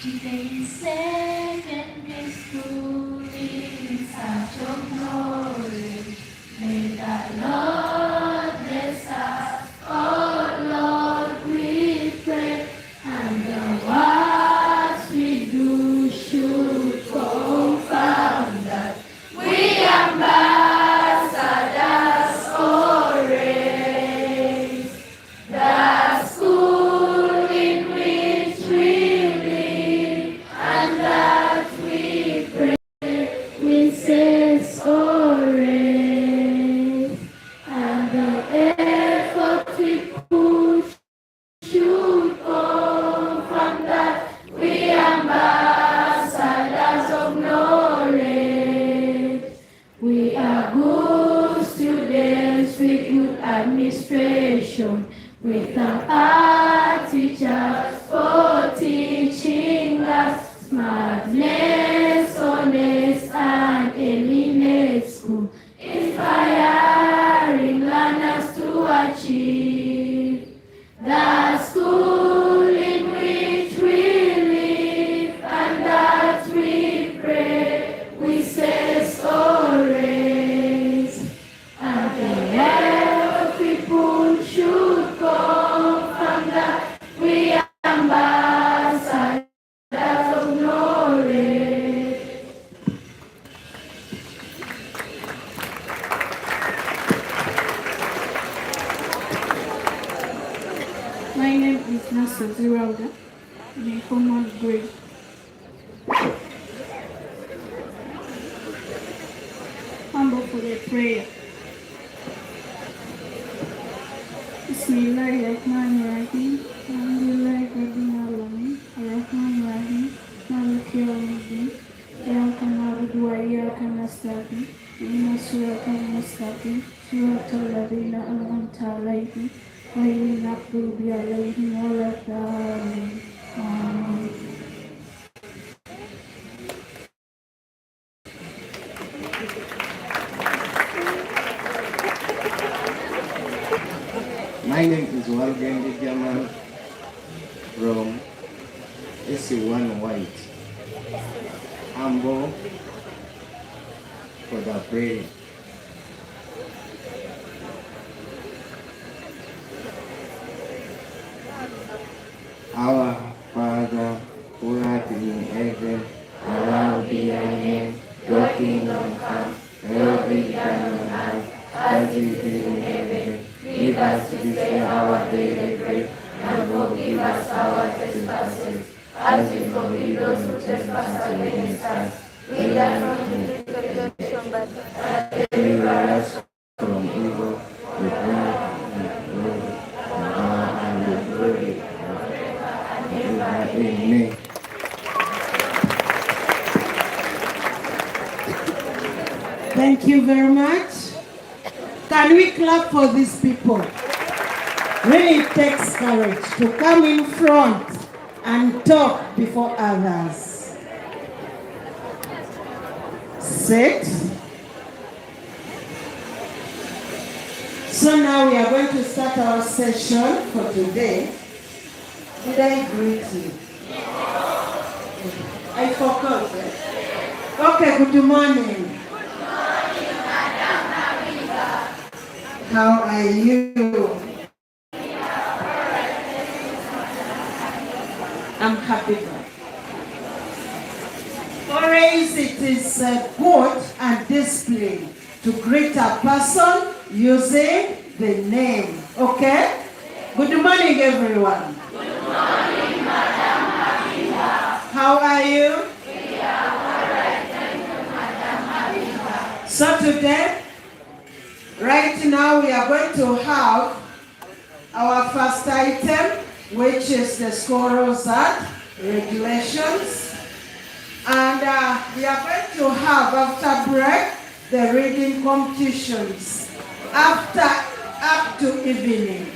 Kitebi Secondary School in such of glory. May the Lord bless us, oh Lord, we pray, and the words we do should confirm that we ambassadors always. The school in which we live and that we pray, we sense always, and the effort we put should come from that we ambassadors of knowledge. We are good students with good administration. We thank our teachers for teaching us smartness, honest, and eliminate school, inspiring learners to achieve. The school in which we live and that we pray, we say always, and the help people should come from that we ambassadors of knowledge. My name is Nasa Zirauda, the common grade. Humble for the prayer. Bismillahirrahmanirrahim. Alhamdulillahi Rabbil Alamin. Ar-Rahmanir-Rahim. Maliki Yawmiddin. Iyyaka na'budu wa iyyaka nasta'in. Ihdinas siratal mustaqim. Siratal ladzina an'amta 'alaihim ghairil maghdubi 'alaihim waladdallin. Amin. My name is Walgendi Jamal from SC1 White. Humble for the prayer. Our Father, who art in heaven, hallowed be thy name. Your kingdom come, your will be done on earth as it is in heaven. Give us this day our daily bread, and forgive us our trespasses, as we forgive those who trespass against us. Lead us not into temptation, but deliver us from evil. We pray and glory, and honor and the glory forever and ever. Amen. Thank you very much. Can we clap for these people? Really, it takes courage to come in front and talk before others. Sit. So now we are going to start our session for today. Did I greet you? I forgot. Okay, good morning. How are you? I'm happy. Always it is good and discipline to greet a person using the name. Okay? Good morning, everyone. Good morning, Madam Habiba. How are you? We are all right, thank you, Madam Habiba. So today, right now, we are going to have our first item, which is the school rules and regulations. And we are going to have, after break, the reading competitions. Up to evening.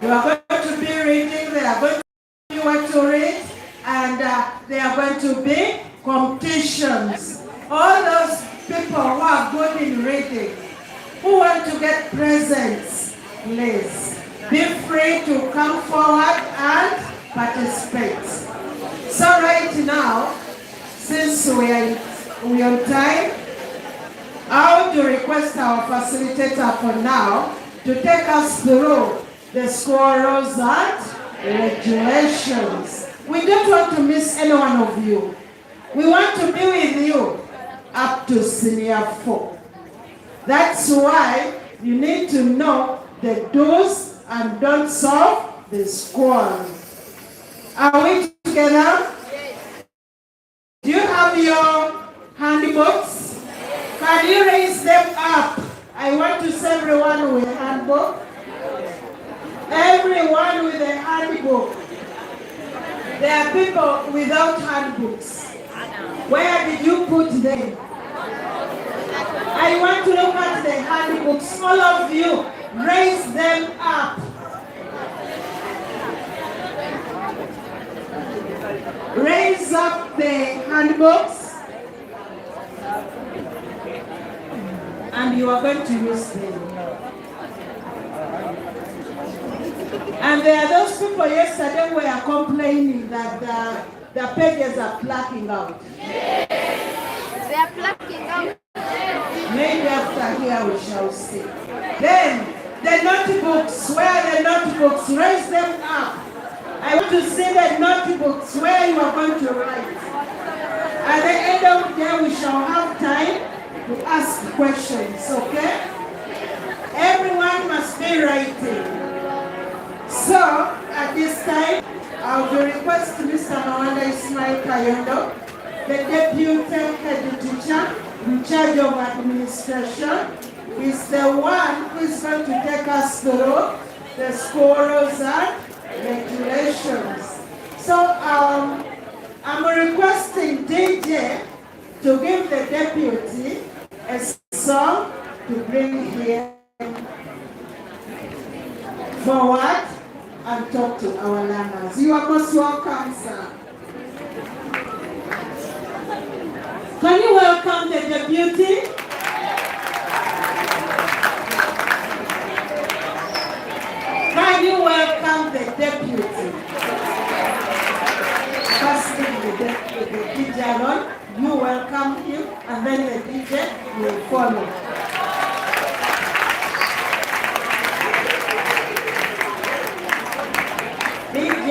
We are going to be reading, they are going to be what to read, and they are going to be competitions. All those people who are good in reading, who want to get presents, please be free to come forward and participate. So right now, since we are on time, I want to request our facilitator for now to take us through the school rules and regulations. We don't want to miss any one of you. We want to be with you up to senior 4. That's why you need to know the do's and don'ts of the school. Are we together? Do you have your handbooks? Can you raise them up? I want to see everyone with a handbook. Everyone with a handbook. There are people without handbooks. Where did you put them? I want to look at the handbooks. All of you, raise them up. Raise up the handbooks. And you are going to use them. And there are those people yesterday were complaining that the pages are plucking out. They are plucking out. Maybe after here we shall see. Then the notebooks, where are the notebooks? Raise them up. I want to see the notebooks where you are going to write. At the end of the day, we shall have time to ask questions, okay? Everyone must be writing. So, at this time, I will request Mr. Mawanda Ismail Kayondo, the Deputy Head Teacher in charge of administration, is the one who is going to take us through the school rules and regulations. So, I'm requesting DJ to give the deputy a song to bring here forward and talk to our learners. You are most welcome, sir. Can you welcome the deputy? Can you welcome the deputy? First the DJ alone, you welcome him, and then the DJ will follow. DJ,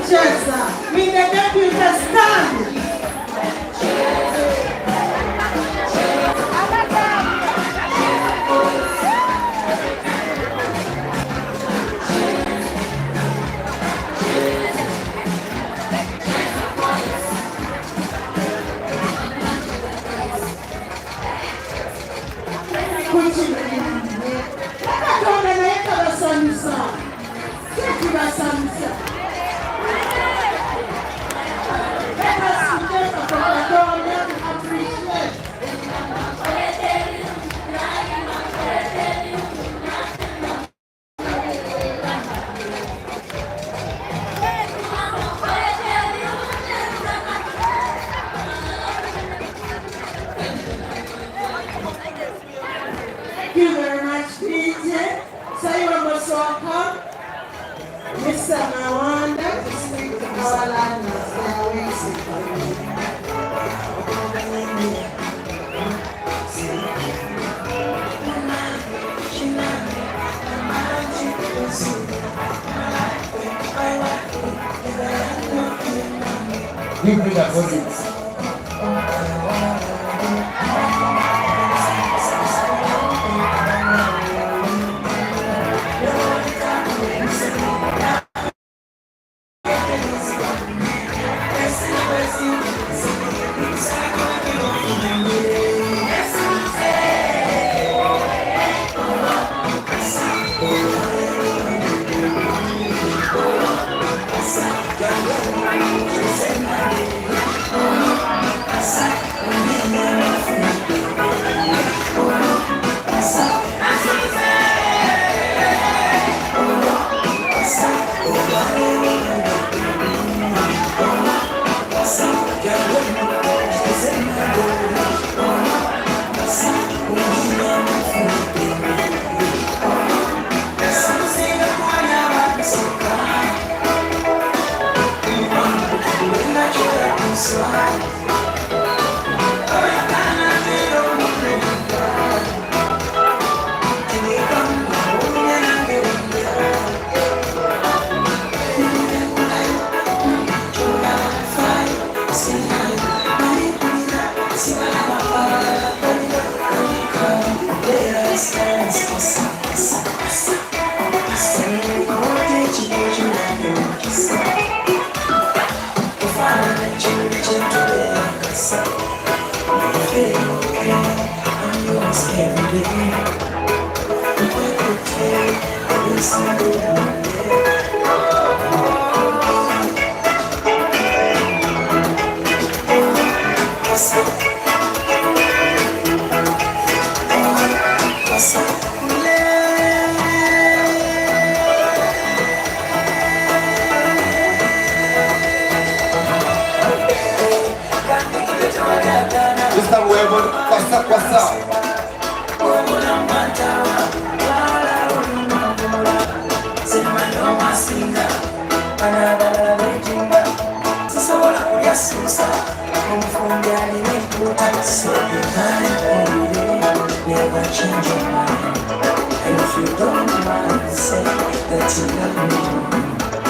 cheza. With the debut, stand. Thank you very much, DJ. So you almost welcome Mr. Mawanda to speak to our learners. They are waiting for you. Give me the volume. Mr. Webber, what's up? Never change your mind. And if you don't mind, say that you love me.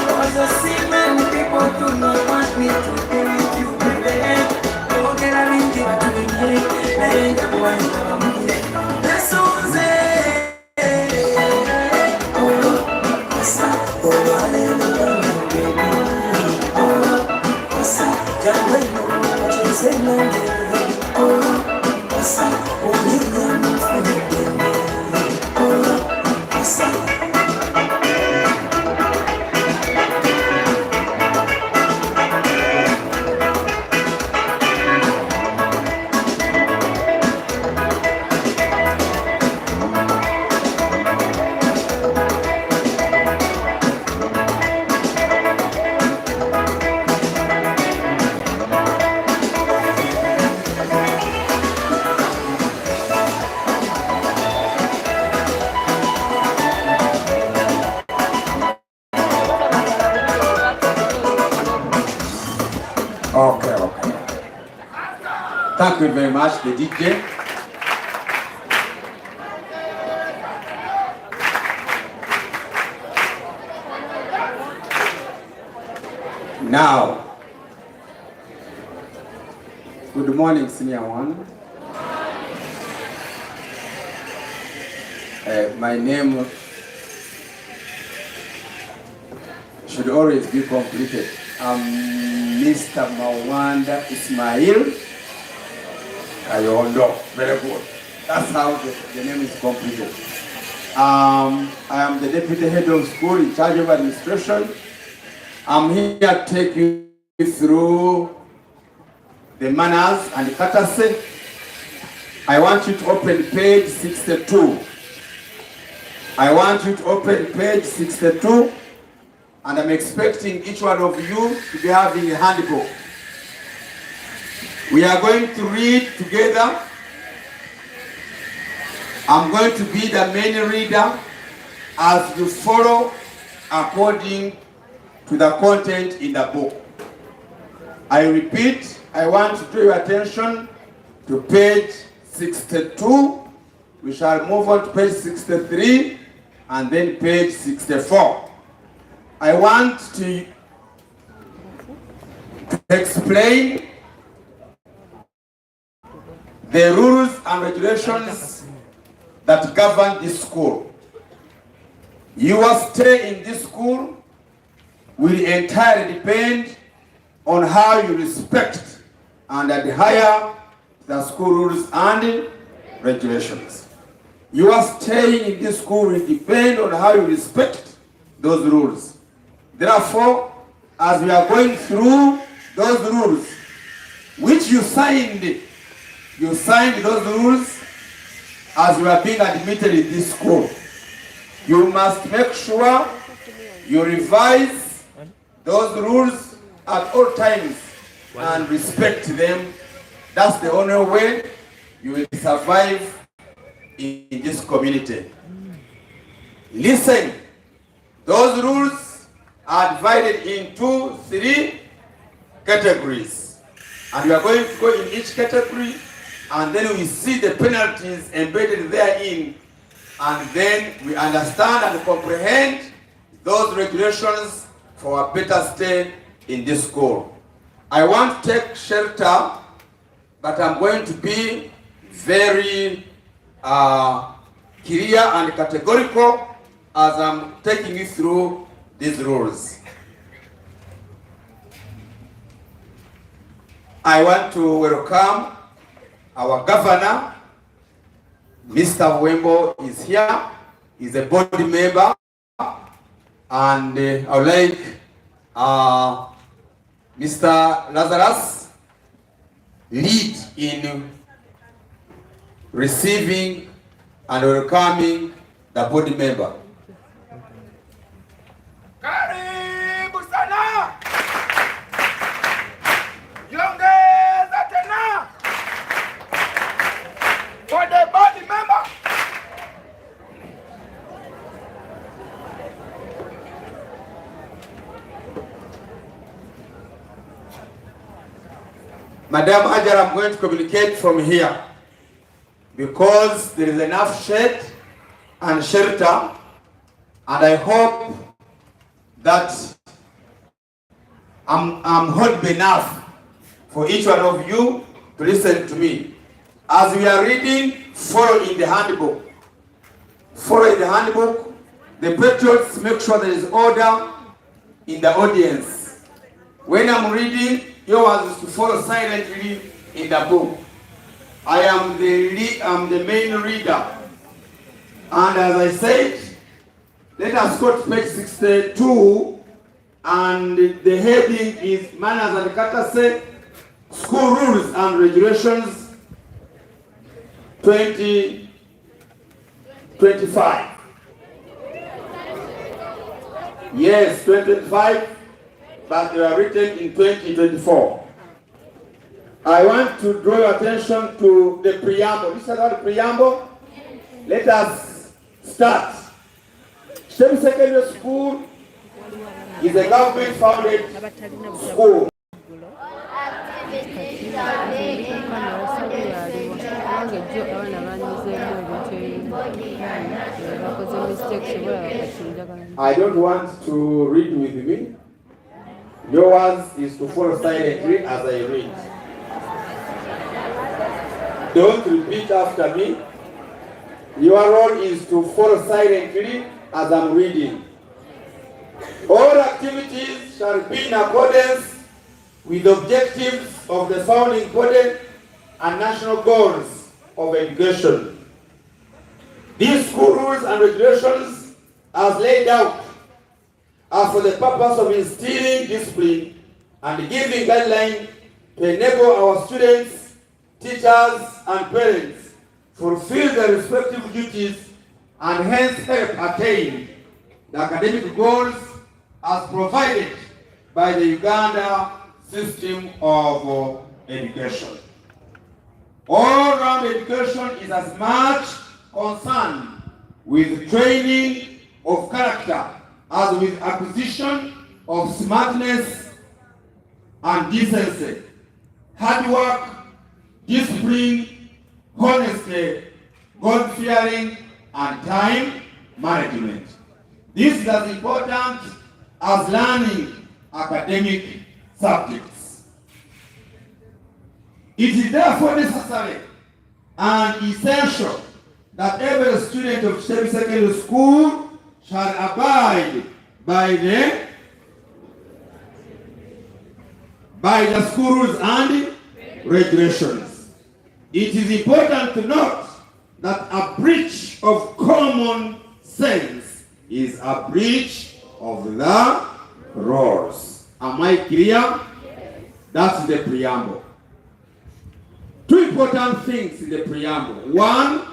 Cause I see many people do not want me to be with you, baby. Oh, get a ring, give it to me, baby. And I'm going to come here. That's all say. Oh, what's up? Oh, hallelujah, baby. Oh, what's up? Can't wait no more, what you say, no, baby. Oh, what's up? Oh, you got me for the baby. Oh, what's up? Okay. Thank you very much, the DJ. Now, good morning, Senior 1. My name should always be completed. I'm Mr. Mawanda Ismail Kayondo. Very good. That's how the name is completed. I am the deputy head of school in charge of administration. I'm here to take you through the manners and courtesy. I want you to open page 62. I want you to open page 62, and I'm expecting each one of you to be having a handbook. We are going to read together. I'm going to be the main reader as you follow according to the content in the book. I repeat, I want to draw your attention to page 62. We shall move on to page 63 and then page 64. I want to explain the rules and regulations that govern this school. Your stay in this school will entirely depend on how you respect and adhere to the school rules and regulations. Your staying in this school will depend on how you respect those rules. Therefore, as we are going through those rules, which you signed those rules as you are being admitted in this school. You must make sure you revise those rules at all times and respect them. That's the only way you will survive in this community. Listen, those rules are divided into 3 categories. And we are going to go in each category, and then we see the penalties embedded therein, and then we understand and comprehend those regulations for a better stay in this school. I want to take shelter, but I'm going to be very clear and categorical as I'm taking you through these rules. I want to welcome our governor. Mr. Wembo is here. He's a board member, and I would like Mr. Lazarus lead in receiving and welcoming the board member. Karibu sana. Yongeza tena. For the board member. Madam Hajar, I'm going to communicate from here because there is enough shade and shelter, and I hope that I'm holding enough for each one of you to listen to me. As we are reading, follow in the handbook. Follow in the handbook. The patriots make sure there is order in the audience. When I'm reading, yours is to follow silently in the book. I am the main reader. And as I said, let us go to page 62, and the heading is Manners and Courtesy, School Rules and Regulations 2025. Yes, 2025, but they are written in 2024. I want to draw your attention to the preamble. This is about the preamble. Let us start. Kitebi Secondary School is a government-founded school. I don't want to read with me Yours is to follow silently as I read. Don't repeat after me. Your role is to follow silently as I'm reading. All activities shall be in accordance with the objectives of the founding body and national goals of education. These school rules and regulations, as laid out, are for the purpose of instilling discipline and giving guidelines to enable our students, teachers, and parents fulfill their respective duties and hence help attain the academic goals as provided by the Uganda system of education. All-round education is as much concerned with training of character as with acquisition of smartness and decency, hard work, discipline, honesty, God-fearing, and time management. This is as important as learning academic subjects. It is therefore necessary and essential that every student of Kitebi Secondary School shall abide by the school rules and regulations. It is important to note that a breach of common sense is a breach of the rules. Am I clear? That's the preamble. Two important things in the preamble. One,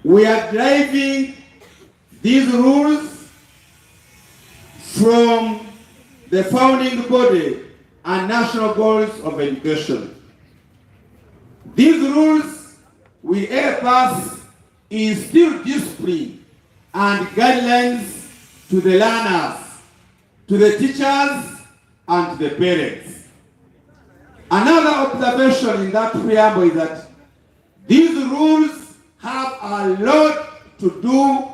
we are driving these rules from the founding body and national goals of education. These rules will help us instill discipline and guidelines to the learners, to the teachers, and to the parents. Another observation in that preamble is that these rules have a lot to do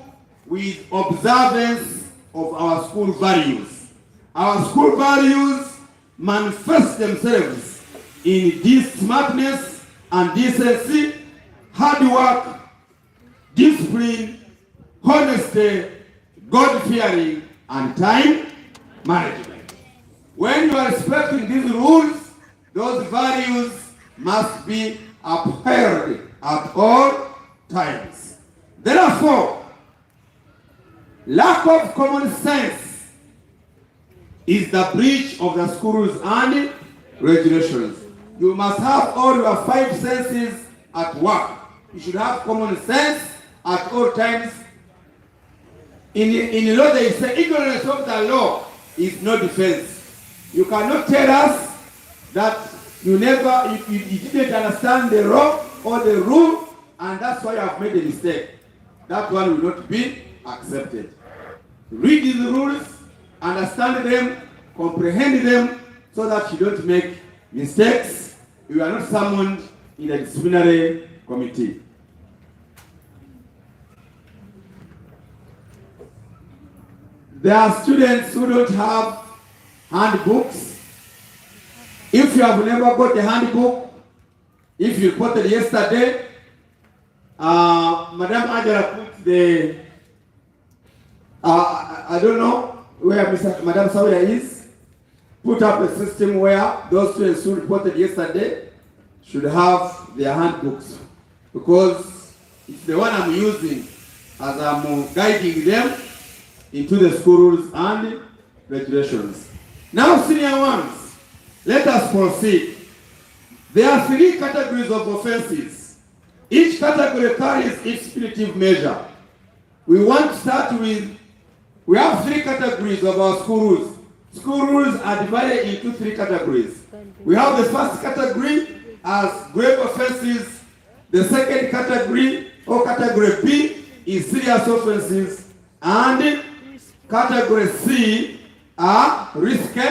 with observance of our school values. Our school values manifest themselves in this smartness and decency, hard work, discipline, honesty, God-fearing, and time management. When you are respecting these rules, those values must be upheld at all times. Therefore, lack of common sense is the breach of the school rules and regulations. You must have all your five senses at work. You should have common sense at all times. In law, they say ignorance of the law is no defense. You cannot tell us that you didn't understand the law or the rule, and that's why you have made a mistake. That one will not be accepted. Read these rules, understand them, comprehend them, so that you don't make mistakes. You are not summoned in a disciplinary committee. There are students who don't have handbooks. If you have never got a handbook, if you reported yesterday, Madam Angela put the, I don't know where Madam Sawyer is, put up a system where those students who reported yesterday should have their handbooks, because it's the one I'm using as I'm guiding them into the school rules and regulations. Now, senior ones, let us proceed. There are three categories of offenses. Each category carries its punitive measure. We want to start with, we have three categories of our school rules. School rules are divided into three categories. We have the first category as grave offenses. The second category, or category B, is serious offenses. And category C are risky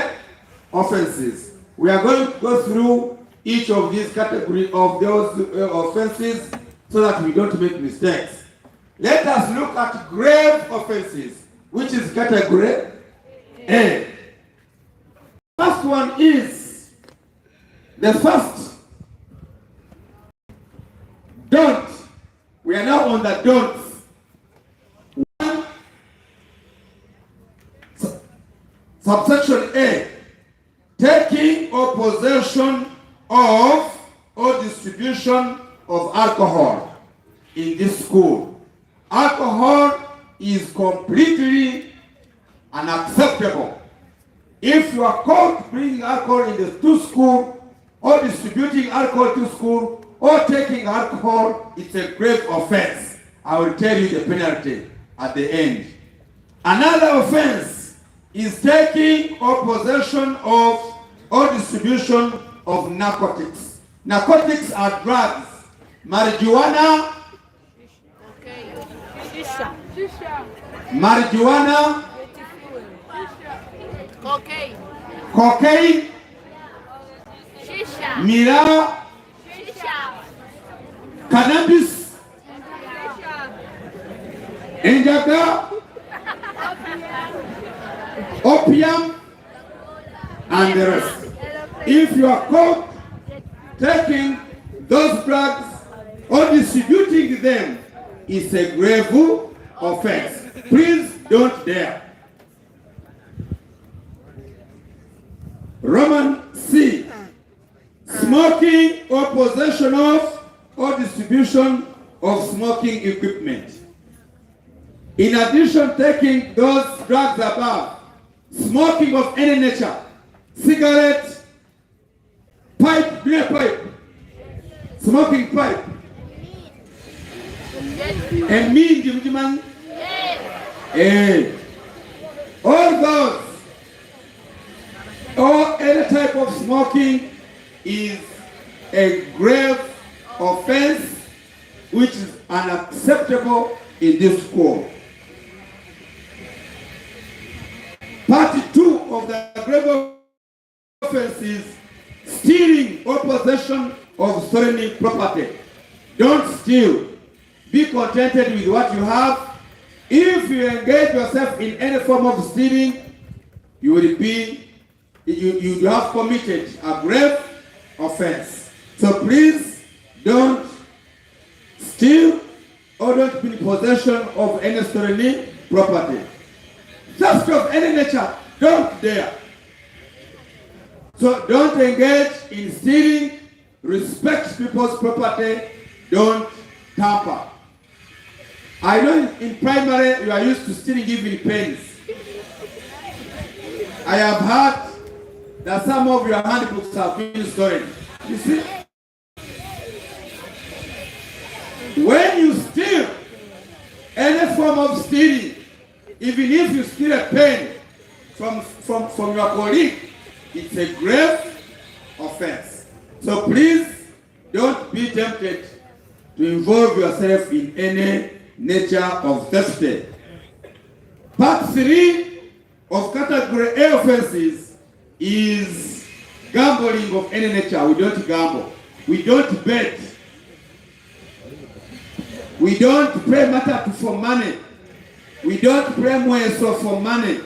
offenses. We are going to go through each of these categories of those offenses so that we don't make mistakes. Let us look at grave offenses, which is category A. one is the first. Don't. We are now on the don'ts. One, subsection A, taking or possession of or distribution of alcohol in this school. Alcohol is completely unacceptable. If you are caught bringing alcohol to school, or distributing alcohol to school, or taking alcohol, it's a grave offense. I will tell you the penalty at the end. Another offense is taking or possession of or distribution of narcotics. Narcotics are drugs. Marijuana, marijuana, cocaine, miraa, cannabis, indica, opium, and the rest. If you are caught taking those drugs or distributing them, it's a grave offense. Please don't dare. Roman C. Smoking or possession of or distribution of smoking equipment. In addition, taking those drugs above, smoking of any nature, cigarette, pipe, beer pipe, smoking pipe, and mean, all those, or any type of smoking is a grave offense which is unacceptable in this school. Part 2 of the grave offense is stealing or possession of stolen property. Don't steal. Be contented with what you have. If you engage yourself in any form of stealing, you will be, you have committed a grave offense. So please don't steal or don't be in possession of any stolen property. Theft of any nature, don't dare. So don't engage in stealing, respect people's property, don't tamper. I know in primary you are used to stealing even pens. I have heard that some of your handbooks have been stolen. You see? When you steal any form of stealing, even if you steal a pen from your colleague, it's a grave offense. So please don't be tempted to involve yourself in any nature of theft. Part 3 of category A offenses is gambling of any nature. We don't gamble. We don't bet. We don't play matatu for money. We don't play mweso for money.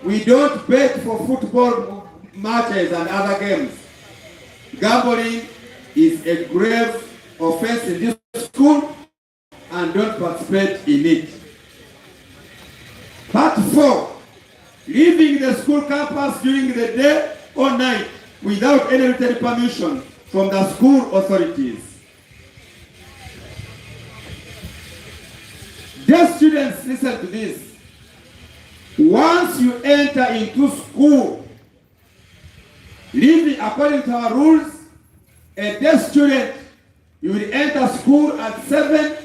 We don't bet for football matches and other games. Gambling is a grave offense in this school, and don't participate in it. Part 4, leaving the school campus during the day or night without any written permission from the school authorities. Dear students, listen to this. Once you enter into school, leaving according to our rules, a day student, you will enter school at 7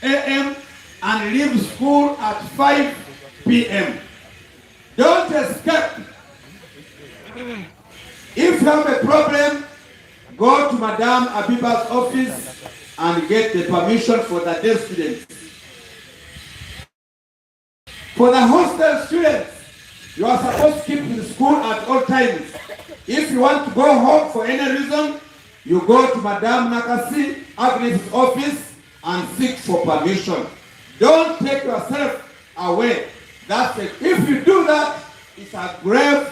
a.m. and leave school at 5 p.m. Don't escape. If you have a problem, go to Madam Abiba's office and get the permission for the day students. For the hostel students, you are supposed to keep in school at all times. If you want to go home for any reason, you go to Madam Nakasi Agnes' office and seek for permission. Don't take yourself away. That's it. If you do that, it's a grave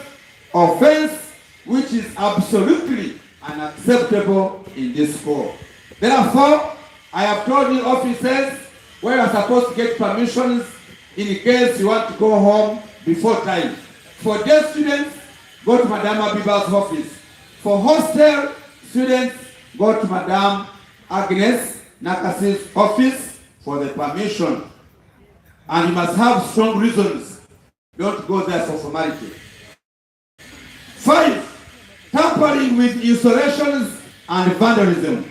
offense which which is absolutely unacceptable in this school. Therefore, I have told you officers where you are supposed to get permissions in case you want to go home before time. For day students, go to Madam Abiba's office. For hostel students, go to Madam Agnes Nakasi's office for the permission. And you must have strong reasons. Don't go there for formality. 5. Tampering with installations and vandalism.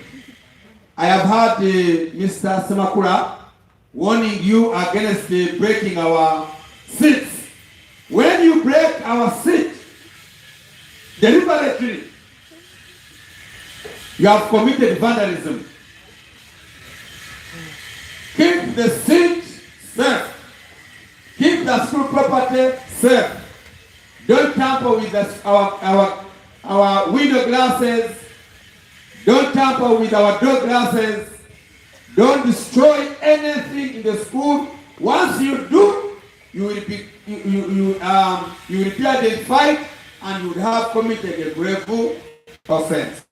I have heard Mr. Semakura warning you against breaking our seats. When you break our seat deliberately, you have committed vandalism. Keep the seat safe. Keep the school property safe. Don't tamper with our window glasses. Don't tamper with our door glasses. Don't destroy anything in the school. Once you do, you will be identified and you will have committed a grave offense.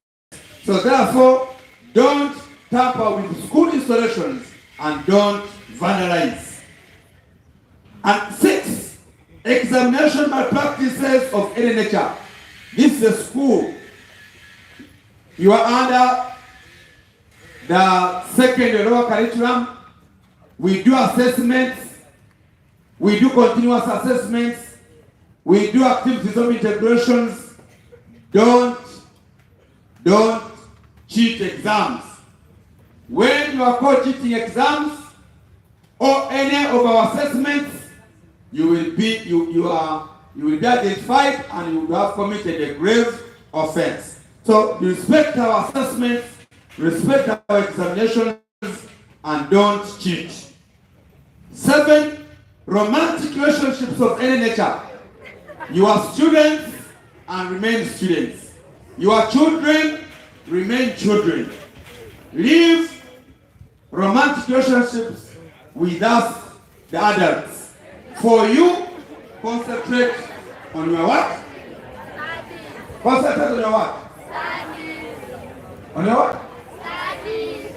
So therefore, don't tamper with school installations and don't vandalize. And 6, examination malpractices of any nature. This is a school. You are under the secondary lower curriculum. We do assessments. We do continuous assessments. We do active system integrations. Don't cheat exams. When you are caught cheating exams or any of our assessments, you will be identified and you will have committed a grave offense. So respect our assessments, respect our examinations, and don't cheat. 7, romantic relationships of any nature. You are students and remain students. You are children, remain children. Leave romantic relationships with us, the adults. For you, concentrate on your what? Concentrate on your what? On your what?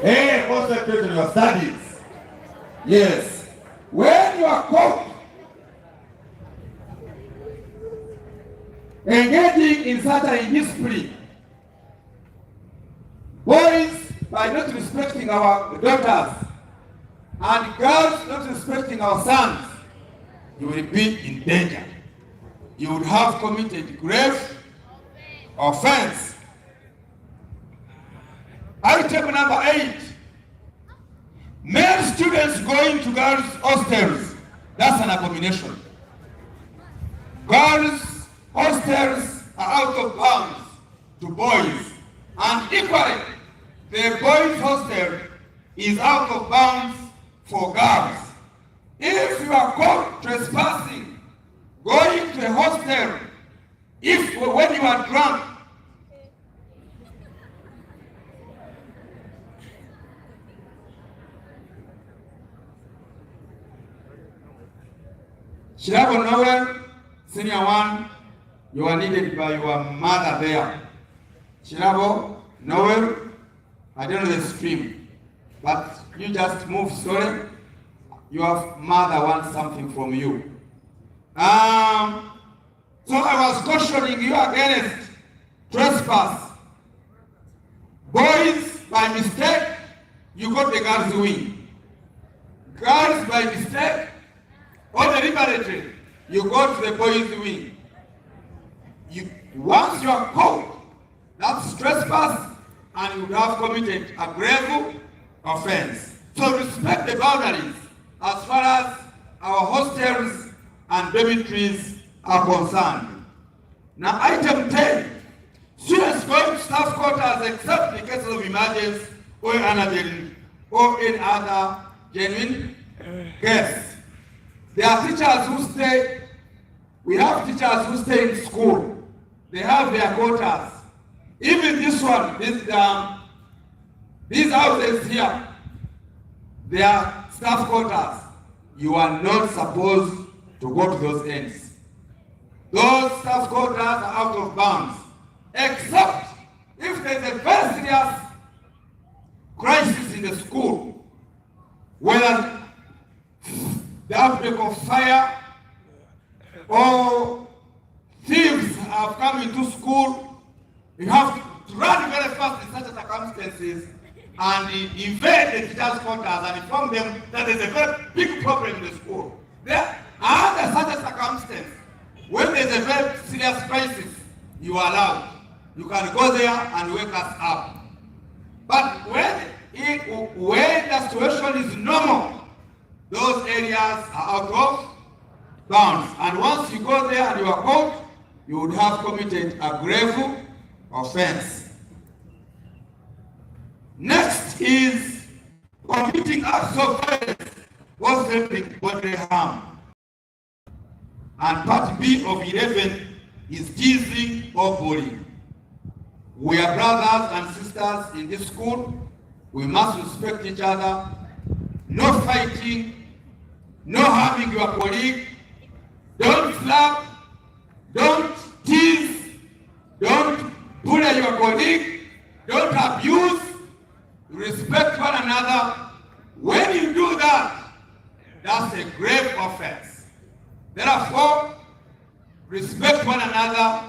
Hey, concentrate on your studies. Yes. When you are caught engaging in such an indiscipline, boys by not respecting our daughters and girls not respecting our sons, you will be in danger. You would have committed grave offense. Item number 8. Male students going to girls' hostels. That's an abomination. Girls' hostels are out of bounds to boys. And equally, the boys' hostel is out of bounds for girls. If you are caught trespassing, going to a hostel, when you are drunk, Shirabo Noel, Senior 1, you are needed by your mother there. Shirabo Noel, I don't know the stream, but you just move slowly. Your mother wants something from you. So I was cautioning you against trespass. Boys, by mistake, you got the girls' wing. Girls, by mistake, or deliberately, you go to the boys' wing. Once you are caught, that's trespass, and you have committed a grave offense. So respect the boundaries as far as our hostels and dormitories are concerned. Now, item 10, students going to staff quarters except in case of emergency or any other genuine guests. There are teachers who stay, we have teachers who stay in school. They have their quarters. Even this one, these houses here, they are staff quarters. You are not supposed to go to those ends. Those staff quarters are out of bounds. except if there is a very serious crisis in the school, whether the outbreak of fire or thieves have come into school, you have to run very fast in such circumstances and invade the teachers' quarters and inform them that there is a very big problem in the school. There are under such a circumstance, when there is a very serious crisis, you are allowed. You can go there and wake us up. But when the situation is normal, those areas are out of bounds. And once you go there and you are caught, you would have committed a grave offense. Next is committing acts of violence or threatening bodily harm. And part B of 11 is teasing or bullying. We are brothers and sisters in this school. We must respect each other. No fighting, no harming your colleague. Don't slap, don't tease, don't bully your colleague, don't abuse. Respect one another. When you do that, that's a grave offense. Therefore, respect one another.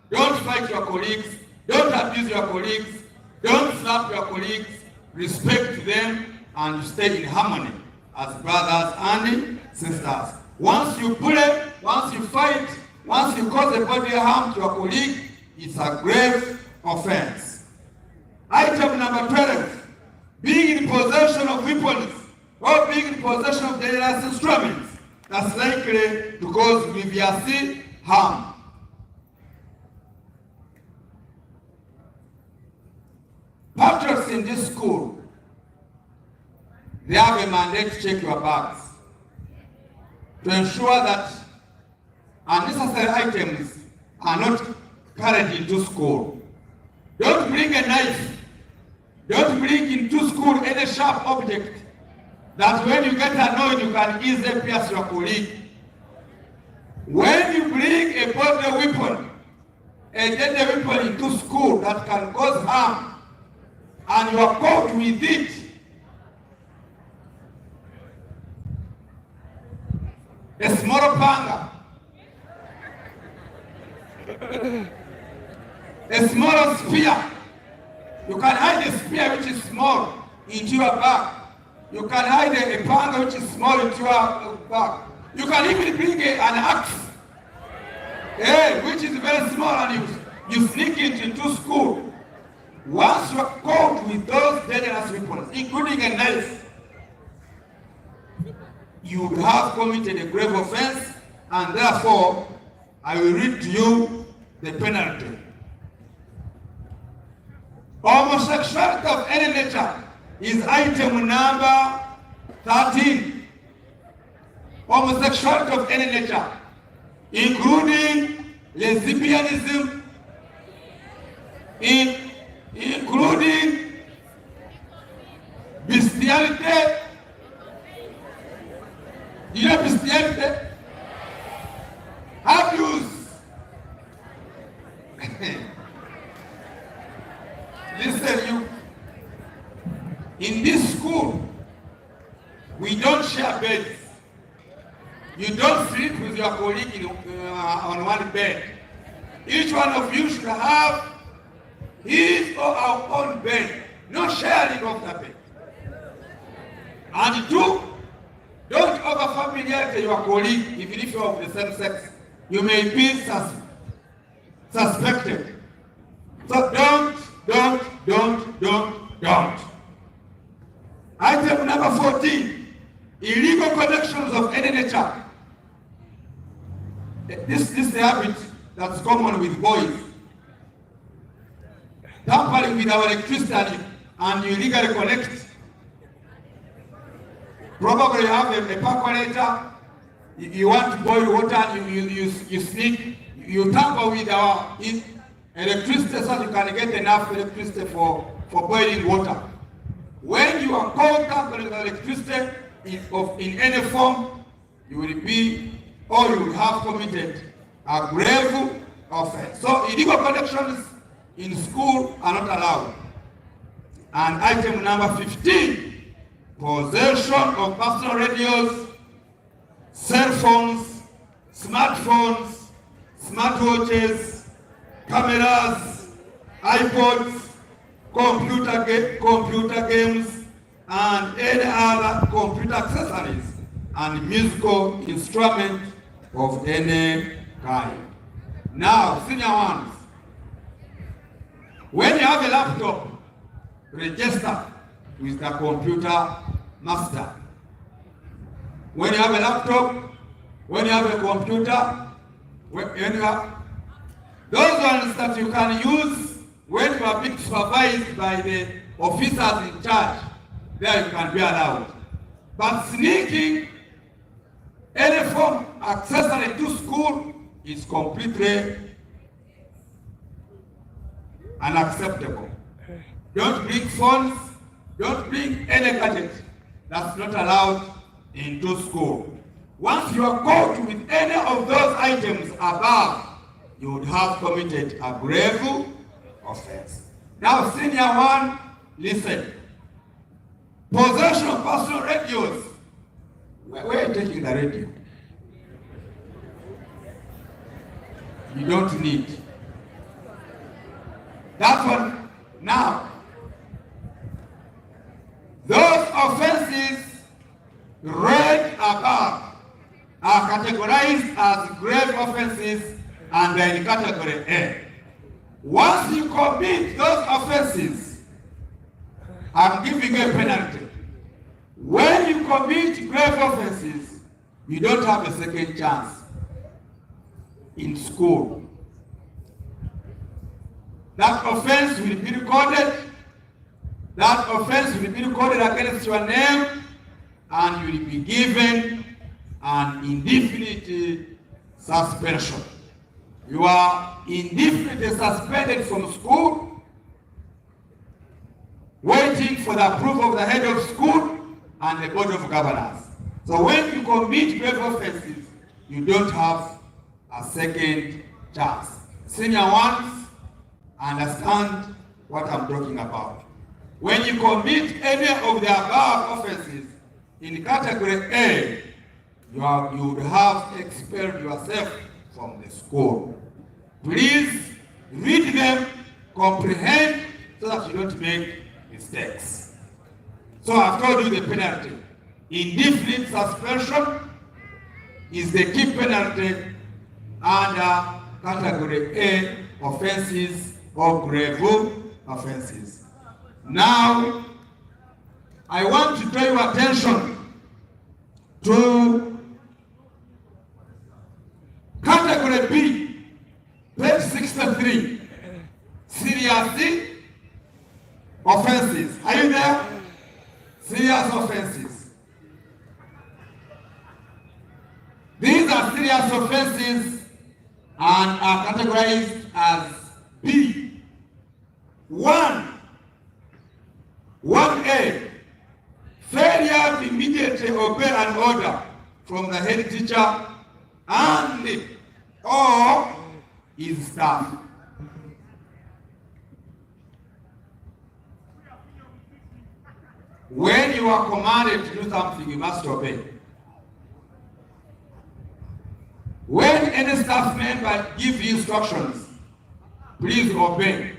Don't fight your colleagues. Don't abuse your colleagues. Don't slap your colleagues. Respect them and stay in harmony as brothers and sisters. Once you bully, once you fight, once you cause a bodily harm to your colleague, it's a grave offense. Item number 12, being in possession of weapons or being in possession of dangerous instruments that's likely to cause grievous harm. Patrons in this school, they have a mandate to check your bags to ensure that unnecessary items are not carried into school. Don't bring a knife. Don't bring into school any sharp object that when you get annoyed you can easily pierce your colleague. When you bring a deadly weapon, into school that can cause harm, and you are caught with it, a small panga, a small spear. You can hide a spear which is small into your bag. You can hide a panga which is small into your bag. You can even bring an axe, which is very small, and you sneak it into school. Once you are caught with those dangerous weapons, including a knife, you have committed a grave offense, and therefore I will read to you the penalty. Homosexuality of any nature is item number 13. Homosexuality of any nature, including lesbianism, including bestiality. You know bestiality? Abuse. Listen, you. In this school, we don't share beds. You don't sleep with your colleague on one bed. Each one of you should have his or our own bed. No sharing of the bed. And two, don't over-familiarize your colleague, even if you're of the same sex. You may be suspected. So don't. Item number 14, illegal connections of any nature. This is the habit that's common with boys. Tampering with our electricity and you illegally connect. Probably you have a percolator, you want to boil water, you sneak, you tamper with our electricity so that you can get enough electricity for boiling water. When you are caught tampering with electricity in any form, you will be, or you will have committed a grave offense. So illegal connections in school are not allowed. And item number 15, possession of personal radios, cell phones, smartphones, smartwatches, cameras, iPods, computer games, and any other computer accessories and musical instrument of any kind. Now, senior ones, when you have a laptop, register with the computer master. When you have a laptop, when you have a computer, those ones that you can use when you are being supervised by the officers in charge, there you can be allowed. But sneaking any form accessory to school is completely unacceptable. Don't bring phones, don't bring any gadget. That's not allowed into school. Once you are caught with any of those items above, you would have committed a grave offense. Now, senior one, listen. Possession of personal radios. Where are you taking the radio? You don't need that one. Now, those offenses read above are categorized as grave offenses and they're in category A. Once you commit those offenses, I'm giving a penalty. When you commit grave offenses, you don't have a second chance in school. That offense will be recorded. That offense will be recorded against your name, and you will be given an indefinite suspension. You are indefinitely suspended from school, waiting for the approval of the head of school and the board of governors. So when you commit grave offenses, you don't have a second chance. Senior ones understand what I'm talking about. When you commit any of the above offenses in category A, you would have expelled yourself from the school. Please read them, comprehend, so that you don't make mistakes. So I've told you the penalty. Indefinite suspension is the key penalty under category A offenses or grave offenses. Now, I want to draw your attention to category B, page 63, serious offenses. Are you there? Serious offenses. These are serious offenses and are categorized as B. 1A, failure to immediately obey an order from the head teacher and or his staff. When you are commanded to do something, you must obey. When any staff member gives you instructions, please obey.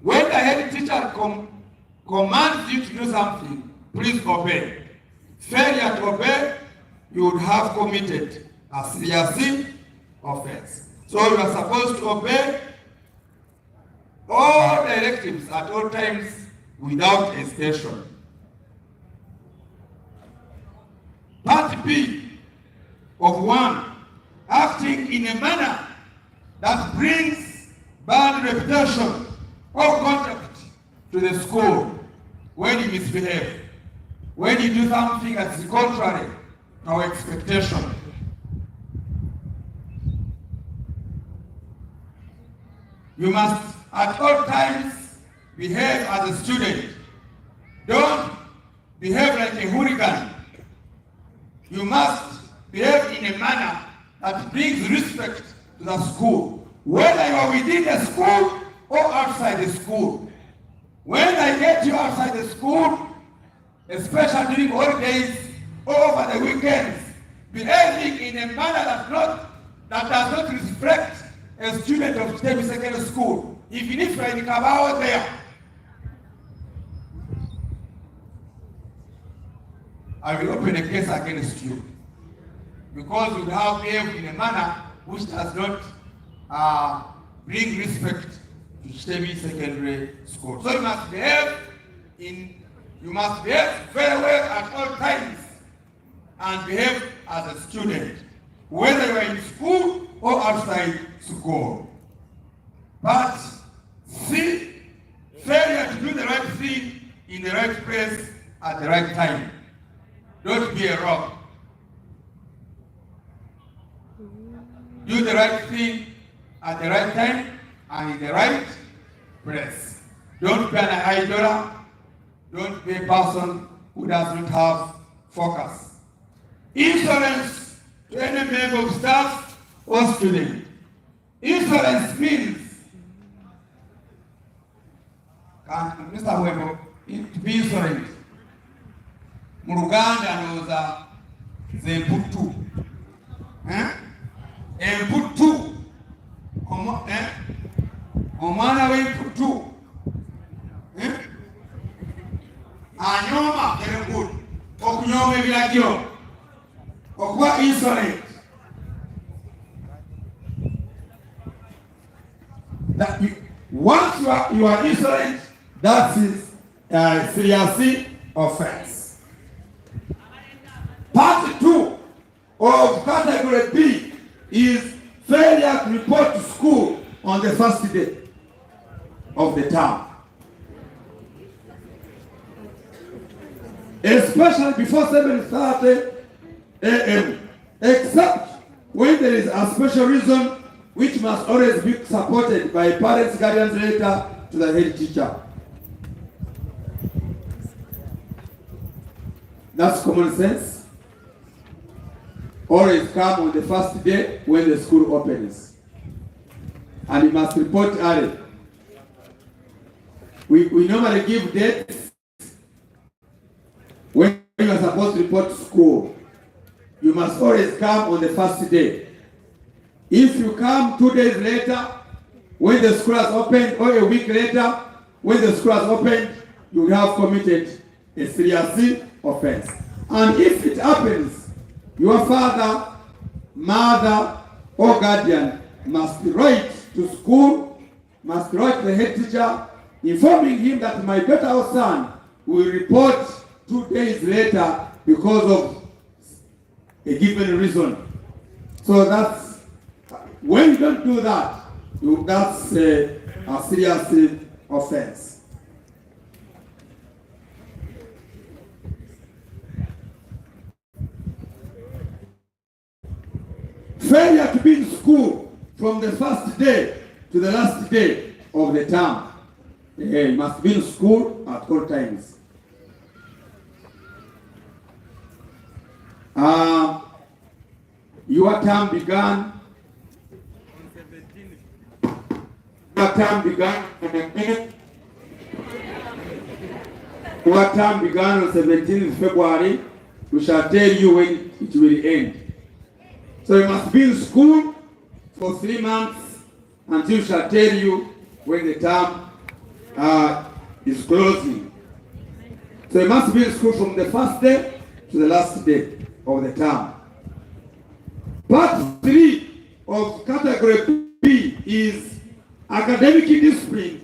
When the head teacher commands you to do something, please obey. Failure to obey, you would have committed a serious offense. So you are supposed to obey all directives at all times without hesitation. Part B of 1, acting in a manner that brings bad reputation or conduct to the school. When you misbehave, when you do something that is contrary to our expectation. You must at all times behave as a student. Don't behave like a hooligan. You must behave in a manner that brings respect to the school. whether you are within the school or outside the school. When I get you outside the school, especially during holidays or over the weekends, behaving in a manner that does not respect a student of Kitebi Secondary School, even if you are in Kabao there, I will open a case against you, because you have behaved in a manner which does not bring respect to Kitebi Secondary School. So you must behave very well at all times and behave as a student, whether you are in school or outside school. But see, failure to do the right thing in the right place at the right time. Don't be a rock. Do the right thing at the right time and in the right place. Don't be an idler. Don't be a person who does not have focus. Insolence to any member of staff or student. Insolence means, Mr. Webo, to be insolent. Muruganda knows Zemputu. Emputu. Omwana w'emputu. Anyoma good. Okunyoma ebiragiro. Okuba insolent. Once you are insolent, that is a serious offense. Part 2 of category B is failure to report to school on the first day of the term, especially before 7:30 a.m., except when there is a special reason which must always be supported by parents' guardians letter to the head teacher. That's common sense. Always come on the first day when the school opens. And you must report early. We normally give dates when you are supposed to report to school. You must always come on the first day. If you come 2 days later, when the school has opened, or a week later, when the school has opened, you have committed a serious offense. And if it happens, your father, mother, or guardian must write to school, must write to the head teacher, informing him that my daughter or son will report 2 days later because of a given reason. So that's, when you don't do that, that's a serious offense. Failure to be in school from the first day to the last day of the term. You must be in school at all times. Your term began on 17th February. We shall tell you when it will end. So you must be in school for 3 months until we shall tell you when the term is closing. So you must be in school from the first day to the last day of the term. Part 3 of category B is academic discipline,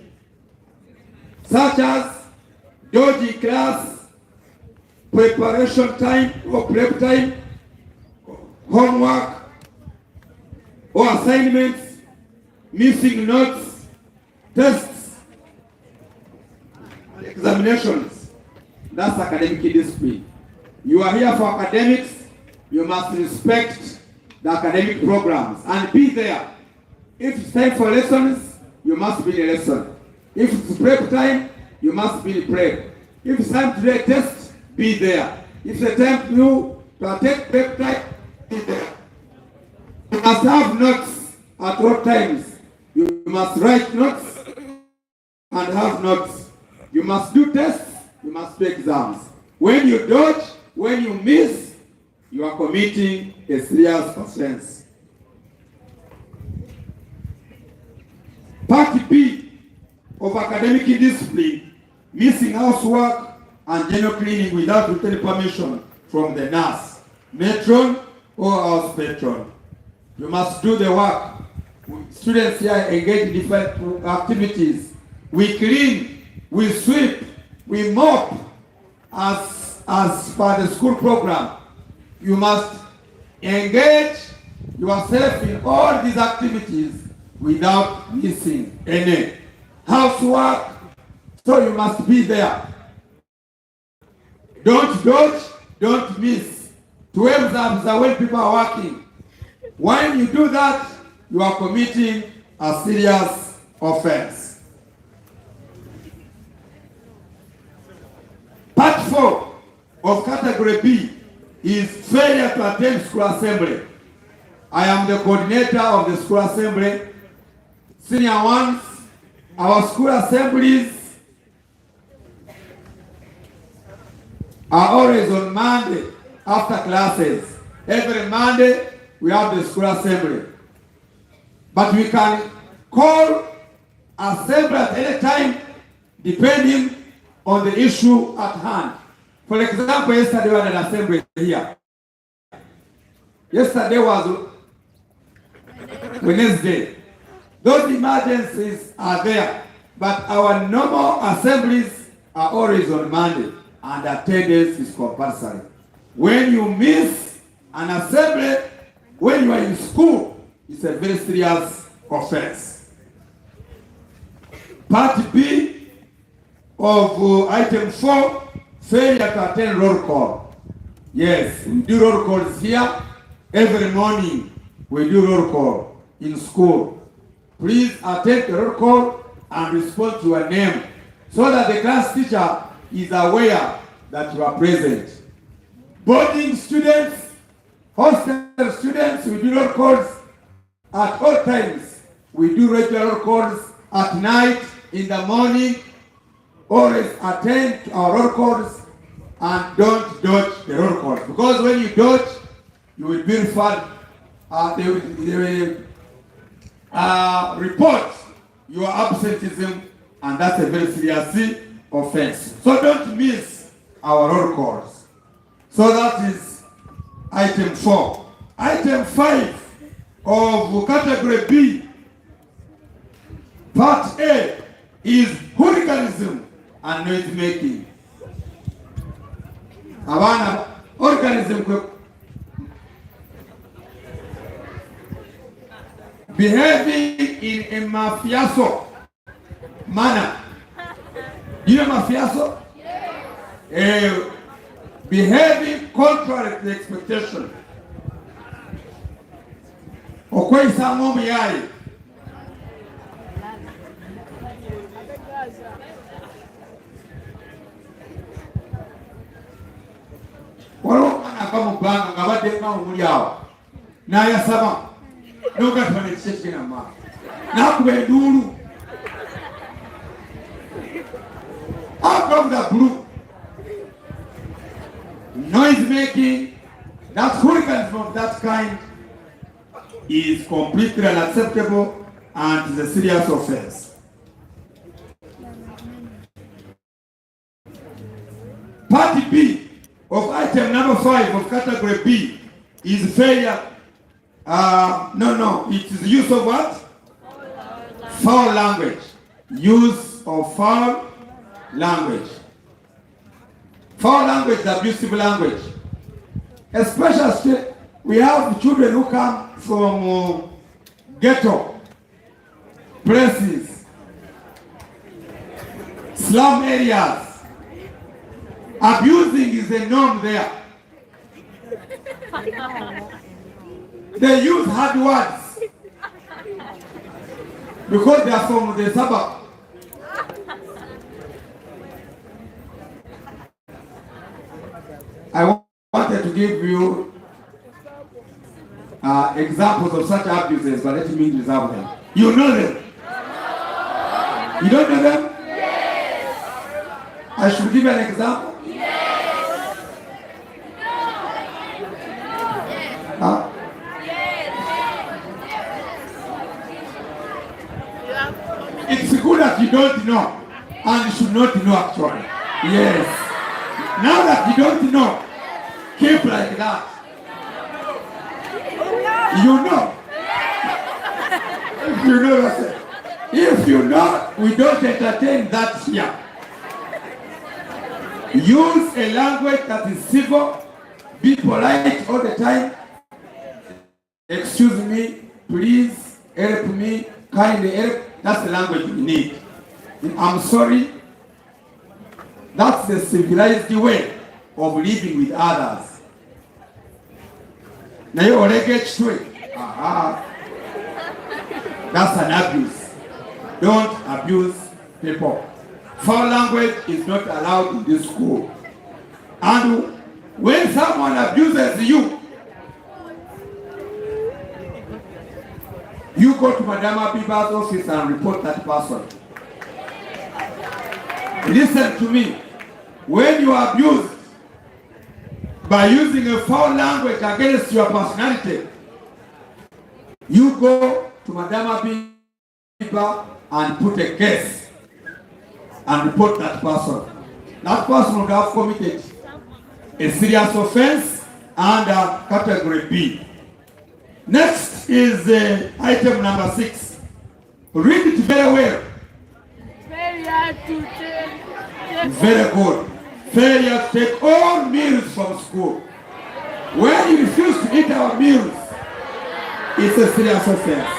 such as dodgy class, preparation time or prep time, homework or assignments, missing notes, tests, examinations. That's academic discipline. You are here for academics. You must respect the academic programs and be there. If it's time for lessons, you must be in a lesson. If it's prep time, you must be in prep. If it's time to do a test, be there. If it's time for you to attend prep time, be there. You must have notes at all times You must write notes and have notes. You must do tests. You must do exams. When you dodge, when you miss, you are committing a serious offense. Part B of academic discipline, missing housework and general cleaning without written permission from the nurse, matron, or house patron. You must do the work. Students here engage in different activities. We clean, we sweep, we mop as per the school program. You must engage yourself in all these activities without missing any housework. So you must be there. Don't dodge, don't miss. 12 exams are when people are working. When you do that, you are committing a serious offense. Part 4 of category B is failure to attend school assembly. I am the coordinator of the school assembly. Senior ones, our school assemblies are always on Monday after classes. Every Monday we have the school assembly. But we can call assembly at any time depending on the issue at hand. For example, yesterday we had an assembly here. Yesterday was Wednesday. Those emergencies are there, but our normal assemblies are always on Monday, and attendance is compulsory. When you miss an assembly, when you are in school, it's a very serious offense. Part B of item 4, failure to attend roll call. Yes, we do roll calls here. Every morning we do roll call in school. Please attend the roll call and respond to your name so that the class teacher is aware that you are present. Boarding students, hostel students, we do roll calls at all times. We do regular roll calls at night, in the morning. Always attend to our roll calls and don't dodge the roll calls. Because when you dodge, you will be referred, they will report your absenteeism, and that's a very serious offense. So don't miss our roll calls. So that is item 4. Item 5 of category B, part A, is hooliganism and noise making. Abana organism behaving in a mafioso manner. Do you know mafioso? Yes. Behaving contrary to the expectation. Okwei samo miyai. Walo kama banga ngabade kama muri awo. Na ya sama. Nuka twane cheki na ma. Na kubenduru. Out of the group. Noise making, that hooliganism of that kind is completely unacceptable and is a serious offense. Part B of item number 5 of category B is failure. It is use of what? Foul language. Use of foul language. Foul language is abusive language. Especially we have children who come from ghetto places, slum areas. Abusing is a norm there. They use hard words because they are from the suburb. I wanted to give you examples of such abuses, but let me reserve them. You know them. You don't know them? I should give an example. Huh? It's good that you don't know, and you should not know actually. Yes. Now that you don't know, keep like that. You know. If you know, that's it. If you know, we don't entertain that here. Use a language that is civil. Be polite all the time. Excuse me, please, help me, kindly help. That's the language we need. I'm sorry. That's the civilized way of living with others. Now you already get straight. That's an abuse. Don't abuse people. Foul language is not allowed in this school. And when someone abuses you, you go to Madam Abiba's office and report that person. Listen to me. When you are abused by using a foul language against your personality, you go to Madam Abiba and put a case and report that person. That person would have committed a serious offense under category B. Next is item number 6. Read it very well. Failure to take. Very good. Failure to take all meals from school. When you refuse to eat our meals, it's a serious offense.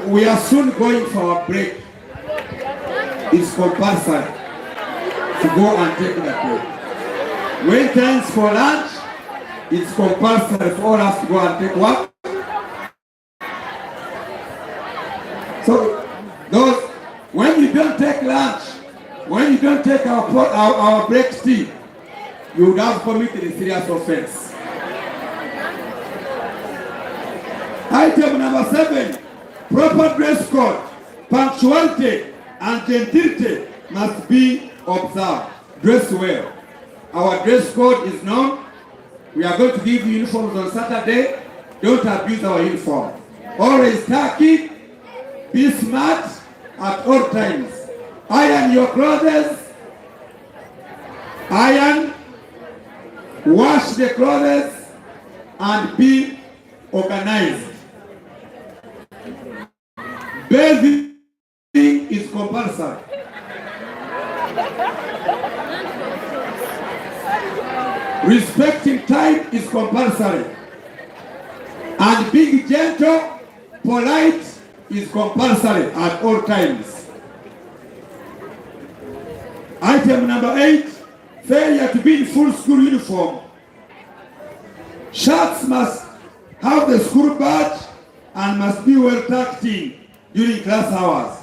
We are soon going for our break. It's compulsory to go and take that break. When times for lunch, it's compulsory for all us to go and take what? So, those, when you don't take lunch, when you don't take our break tea, you would have committed a serious offense. Item number 7, proper dress code, punctuality, and gentility must be observed. Dress well. Our dress code is known. We are going to give you uniforms on Saturday. Don't abuse our uniform. Always khaki. Be smart at all times. Iron your clothes. Iron. Wash the clothes and be organized. Bathing is compulsory. Respecting time is compulsory. And being gentle, polite is compulsory at all times. Item number 8, failure to be in full school uniform. Shirts must have the school badge and must be well tucked in during class hours.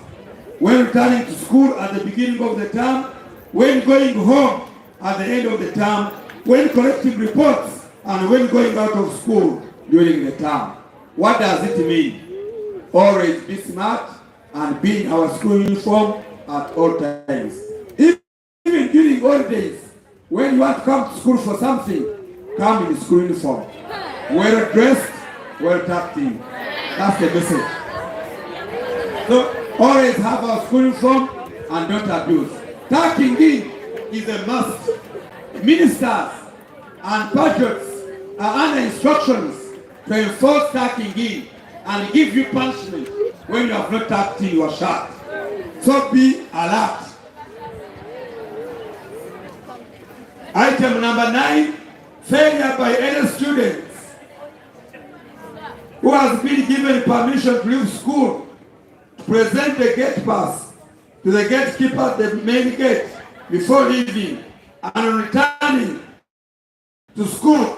When returning to school at the beginning of the term, when going home at the end of the term, when collecting reports, and when going out of school during the term. What does it mean? Always be smart and be in our school uniform at all times. Even during holidays, when you want to come to school for something, come in school uniform. Well dressed, well tucked in. That's the message. So always have our school uniform and don't abuse. Tucking in is a must. Ministers and patriots are under instructions to enforce tucking in and give you punishment when you have not tucked in your shirt. So be alert. Item number 9, failure by any students who has been given permission to leave school to present the gate pass to the gatekeeper at the main gate before leaving, and on returning to school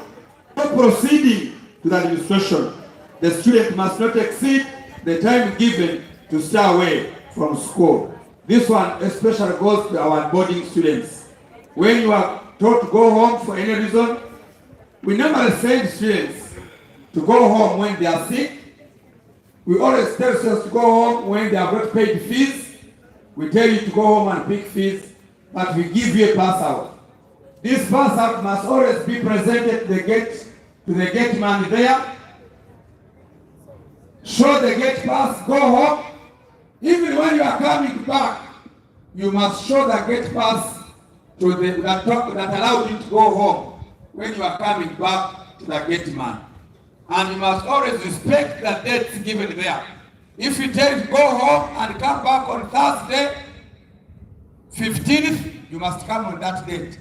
or proceeding to the administration. The student must not exceed the time given to stay away from school. This one especially goes to our boarding students. When you are told to go home for any reason, we normally send students to go home when they are sick. We always tell students to go home when they have not paid fees. We tell you to go home and pick fees, but we give you a pass out. This pass out must always be presented to the gate man there. Show the gate pass, go home. Even when you are coming back, you must show the gate pass to that allows you to go home when you are coming back to the gate man. And you must always respect the dates given there. If you tell to go home and come back on Thursday, 15th, you must come on that date.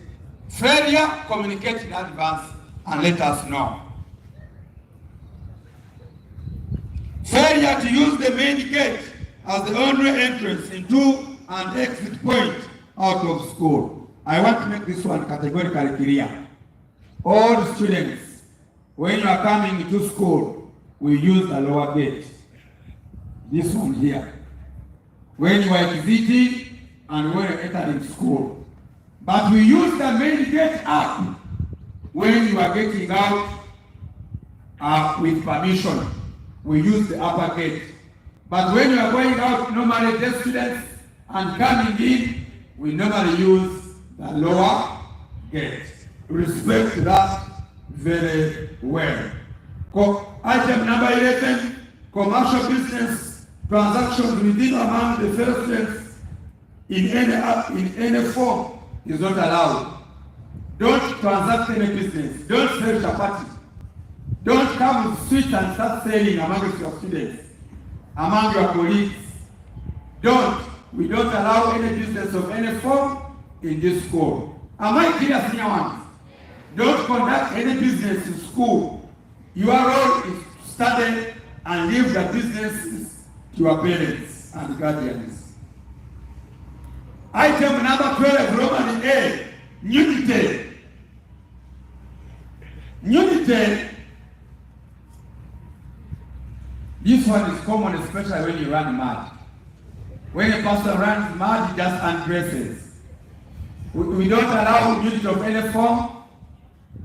Failure, communicate in advance and let us know. Failure to use the main gate as the only entrance into and exit point out of school. I want to make this one categorically clear. All students, when you are coming to school, we use the lower gate. This one here. When you are exiting and when you are entering school. But we use the main gate up when you are getting out with permission. We use the upper gate. But when you are going out, normally the students and coming in, we normally use the lower gate. Respect that very well. Item number 11, commercial business transactions within among the fellow students in any form is not allowed. Don't transact any business. Don't sell chapati. Don't come with sweets and start selling among your students, among your colleagues. We don't allow any business of any form in this school. Am I clear, senior ones? Don't conduct any business in school. Your role is to study and leave the businesses to your parents and guardians. Item number 12, Roman A, nudity. Nudity, this one is common, especially when you run mad. When a person runs mad, he just undresses. We don't allow nudity of any form.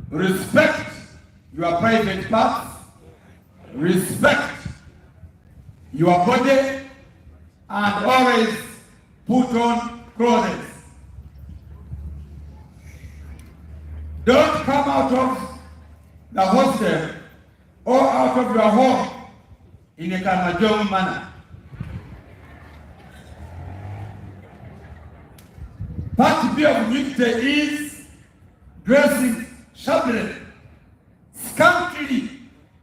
Respect your private parts. Respect your body, and always put on clothes. Don't come out of the hostel or out of your home in a Kamajong manner. Part B of nudity is dressing shabbily, scantily,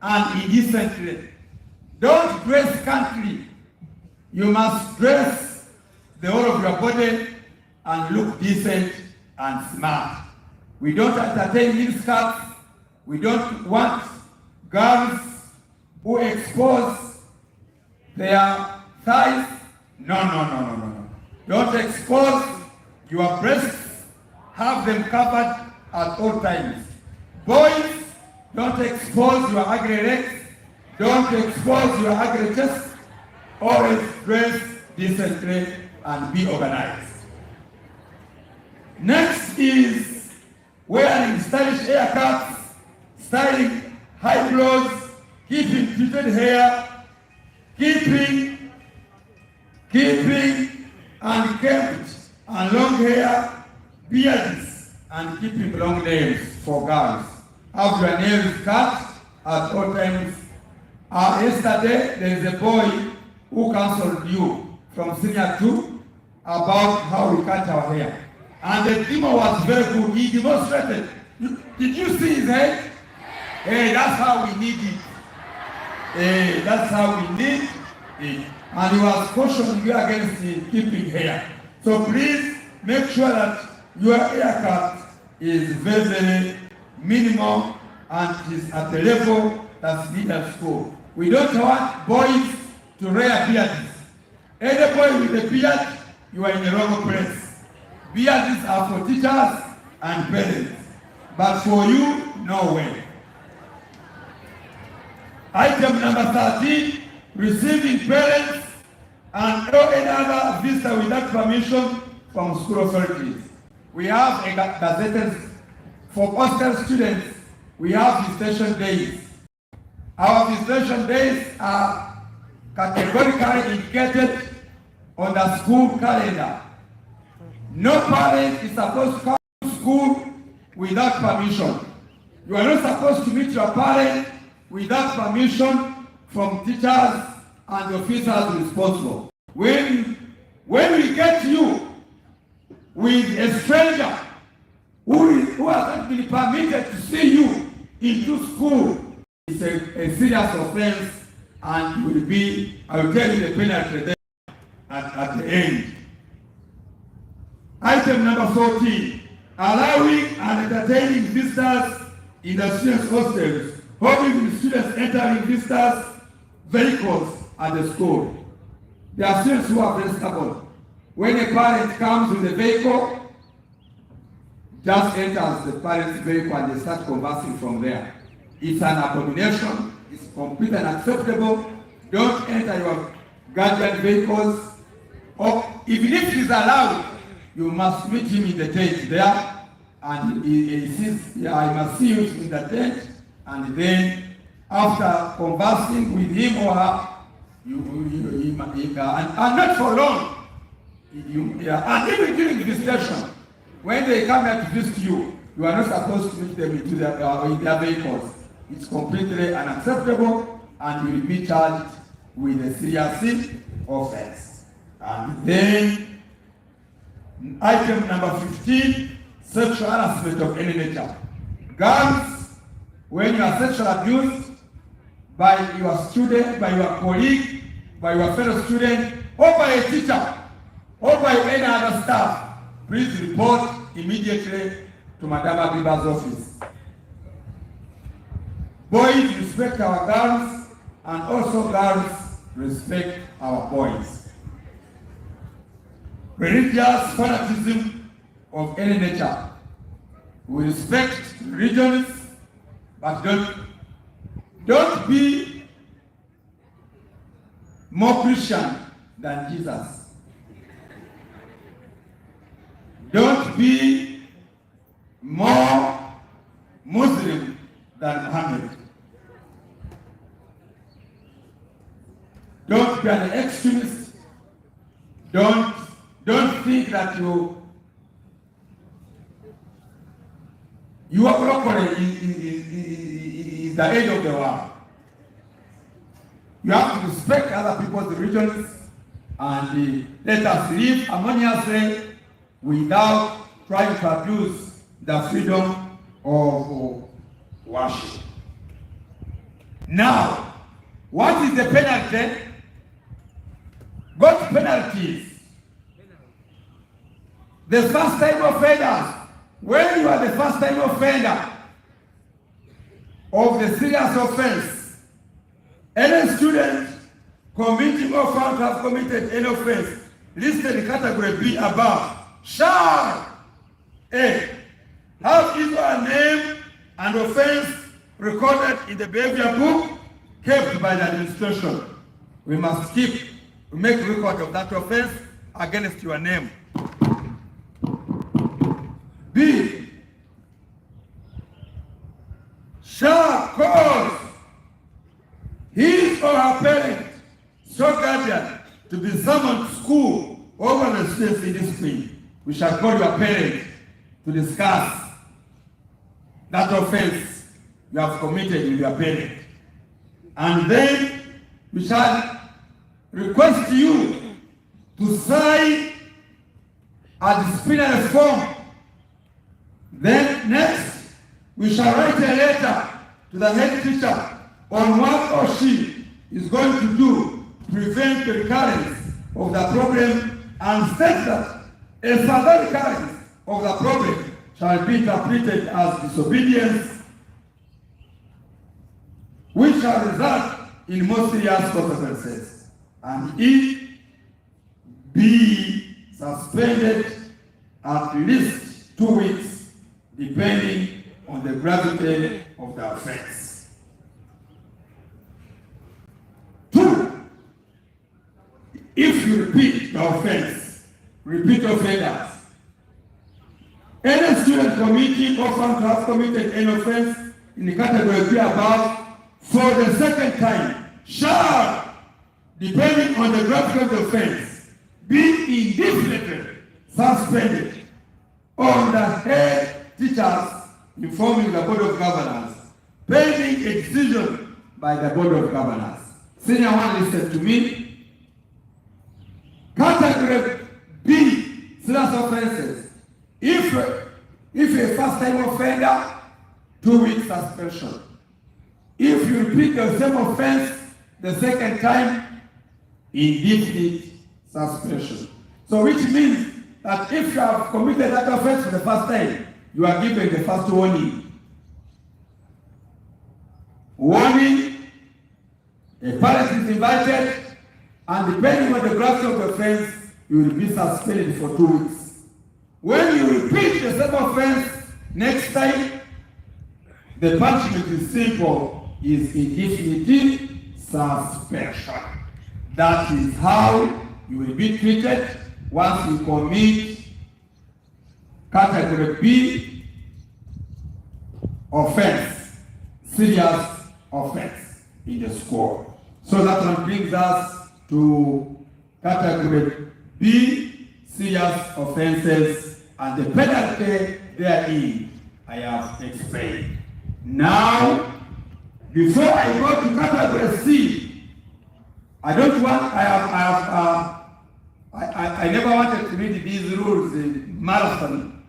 and indecently. Don't dress scantily. You must dress the whole of your body and look decent and smart. We don't entertain mini skirts. We don't want girls who expose their thighs. No. Don't expose your breasts. Have them covered at all times. Boys, don't expose your ugly legs. Don't expose your ugly chest. Always dress decently and be organized. Next is wearing stylish haircuts, styling high clothes, keeping treated hair, keeping unkempt and long hair, beards, and keeping long nails for girls. Have your nails cut at all times. Yesterday, there is a boy who counseled you from senior 2 about how we cut our hair. And the demo was very good. He demonstrated. Did you see his head? Hey, that's how we need it. Hey, that's how we need it. And he was cautioning you against keeping hair. So please make sure that your haircut is very, very minimum and is at the level that's needed at school. We don't want boys to rear beards. Any boy with a beard, you are in the wrong place. Beards are for teachers and parents, but for you, no way. Item number 13, receiving parents and any other visitor without permission from school authorities. We have a gazette for hostel students. We have visitation days. Our visitation days are categorically indicated on the school calendar. No parent is supposed to come to school without permission. You are not supposed to meet your parent without permission from teachers and officers responsible. When we get you with a stranger who hasn't been permitted to see you into school, it's a serious offense, and you will be, I will tell you the penalty there at the end. Item number 14, allowing and entertaining visitors in the students' hostels, holding the students entering visitors' vehicles at the school. There are students who are very stubborn. When a parent comes with a vehicle, just enters the parent's vehicle and they start conversing from there. It's an abomination. It's completely unacceptable. Don't enter your guardian vehicles. Or even if it is allowed, you must meet him in the tent there, and he says, I must see you in the tent, and then after conversing with him or her, and not for long, and even during visitation, when they come here to visit you, you are not supposed to meet them in their vehicles. It's completely unacceptable, and you will be charged with a serious offense. And then, item number 15, sexual harassment of any nature. Girls, when you are sexually abused by your student, by your colleague, by your fellow student, or by a teacher, or by any other staff, please report immediately to Madam Abiba's office. Boys respect our girls, and also girls respect our boys. Religious fanaticism of any nature. We respect religions, but don't be more Christian than Jesus. Don't be more Muslim than Muhammad. Don't be an extremist. Don't think that you are broccoli is the age of the world. You have to respect other people's religions and let us live harmoniously without trying to abuse the freedom of worship. Now, what is the penalty? What penalties? The first time offenders. When you are the first time offender of the serious offense, any student committing or found to have committed any offense listed in category B above shall A. have his or her name and offense recorded in the behavior book kept by the administration. We must make record of that offense against your name. B. shall cause his or her parent, so guardian, to be summoned to school over the students in discipline. We shall call your parent to discuss that offense you have committed with your parent. And then we shall request you to sign a disciplinary form. Then next, we shall write a letter to the head teacher on what or she is going to do to prevent the recurrence of the problem, and state that a further recurrence of the problem shall be interpreted as disobedience, which shall result in more serious consequences, and it be suspended at least 2 weeks, depending on the gravity of the offense. 2. If you repeat the offense, repeat offenders. Any student committing or found to have committed an offense in the category B above for the second time shall, depending on the gravity of the offense, be indefinitely suspended on the head teachers informing the Board of Governors, pending a decision by the Board of Governors. Senior one, listen to me. Category B, serious offenses. If a first-time offender, 2 weeks suspension. If you repeat the same offense the second time, indefinite suspension. So which means that if you have committed that offense for the first time, you are given the first warning. Warning, a parent is invited, and depending on the gravity of the offense, you will be suspended for 2 weeks. When you repeat the same offense next time, the punishment is simple, is indefinite suspension. That is how you will be treated once you commit category B offense, serious offense in the school. So that one brings us to category B, serious offenses, and the penalty therein I have explained. Now, before I go to category C, I never wanted to read these rules in marathon,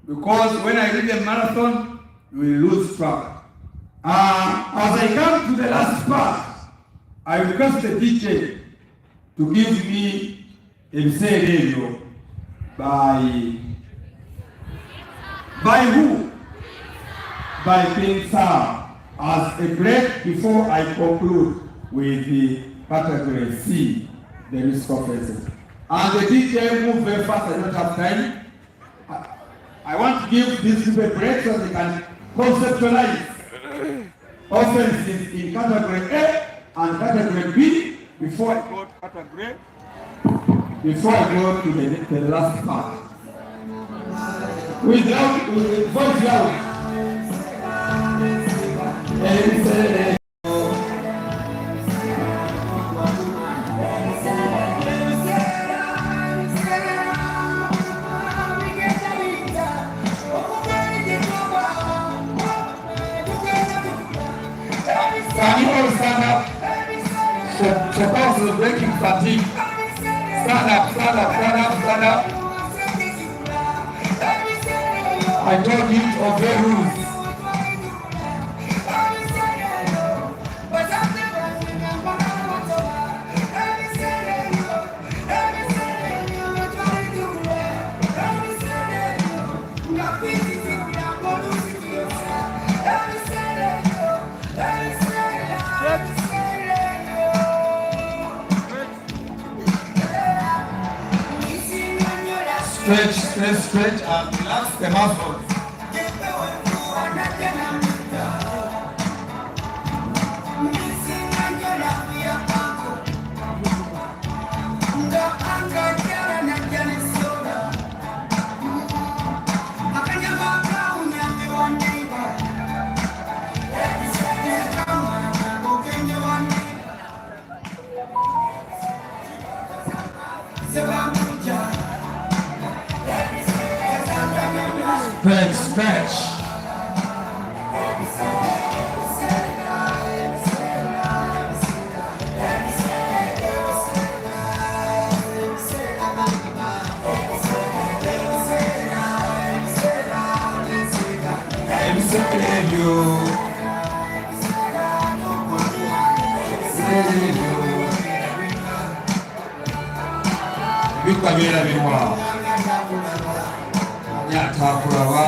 because when I read a marathon, you will lose track. As I come to the last part, I request the DJ to give me a radio by who? By King Sam, as a break before I conclude with the category C, the risk offenses. And the DJ move very fast, I don't have time. I want to give these people a break so they can conceptualize offenses in category A and category B before I go to category, before I go to the last part. With voice loud. Can you all stand up? For those who are breaking fatigue, stand up, stand up, stand up, stand up. I told you to obey rules. Stretch and relax the muscles. Stretch. Bikabera birwa. Yatakurawa.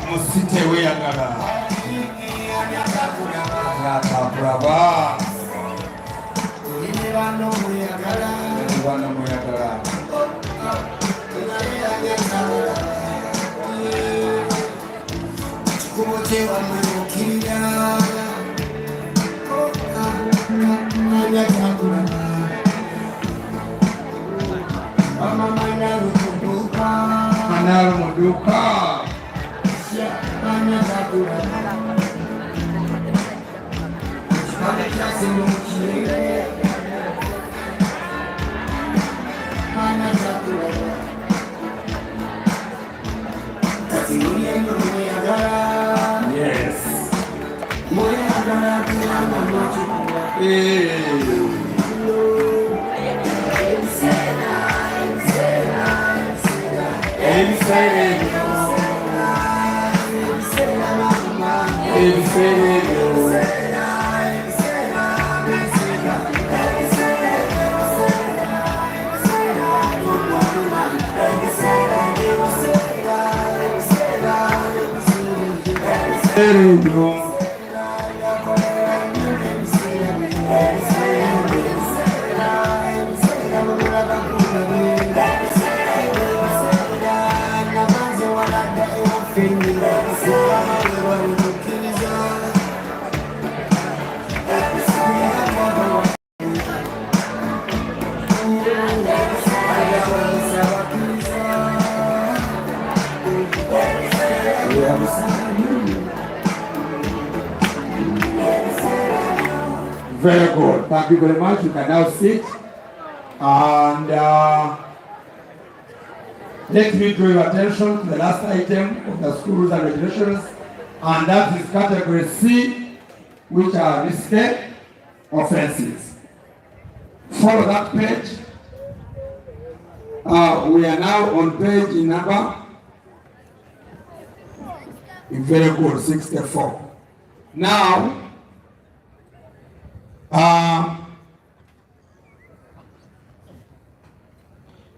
Musite we yagara. Yatakurawa. Nibano muyagara. Nibano muyagara. Kumote wa mukira. Yatakurawa. Manaru Muduka. Yes. Very good. Thank you very much. You can now sit. And let me draw your attention to the last item of the school rules and regulations, and that is category C, which are risky offenses. Follow that page. We are now on page number, very good, 64. Now,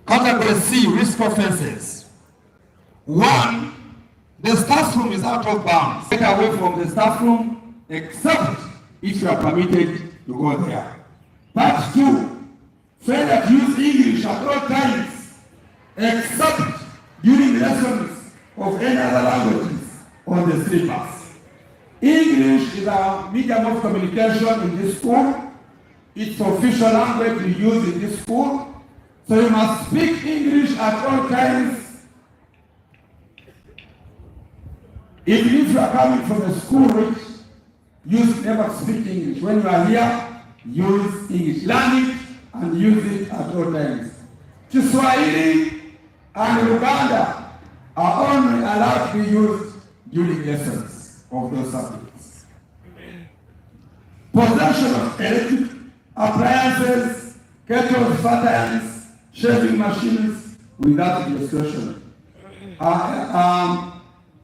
category C, risk offenses. 1, the staff room is out of bounds. Get away from the staff room except if you are permitted to go there. Part 2, failure to use English at all times except during lessons of any other languages on the syllabus. English is a medium of communication in this school. It's official language we use in this school. So you must speak English at all times. Even if you are coming from a school which you never speak English, when you are here, use English. Learn it and use it at all times. Kiswahili and Uganda are only allowed to be used during lessons of those subjects. Possession of electric appliances, kettles, fatines, shaving machines without registration.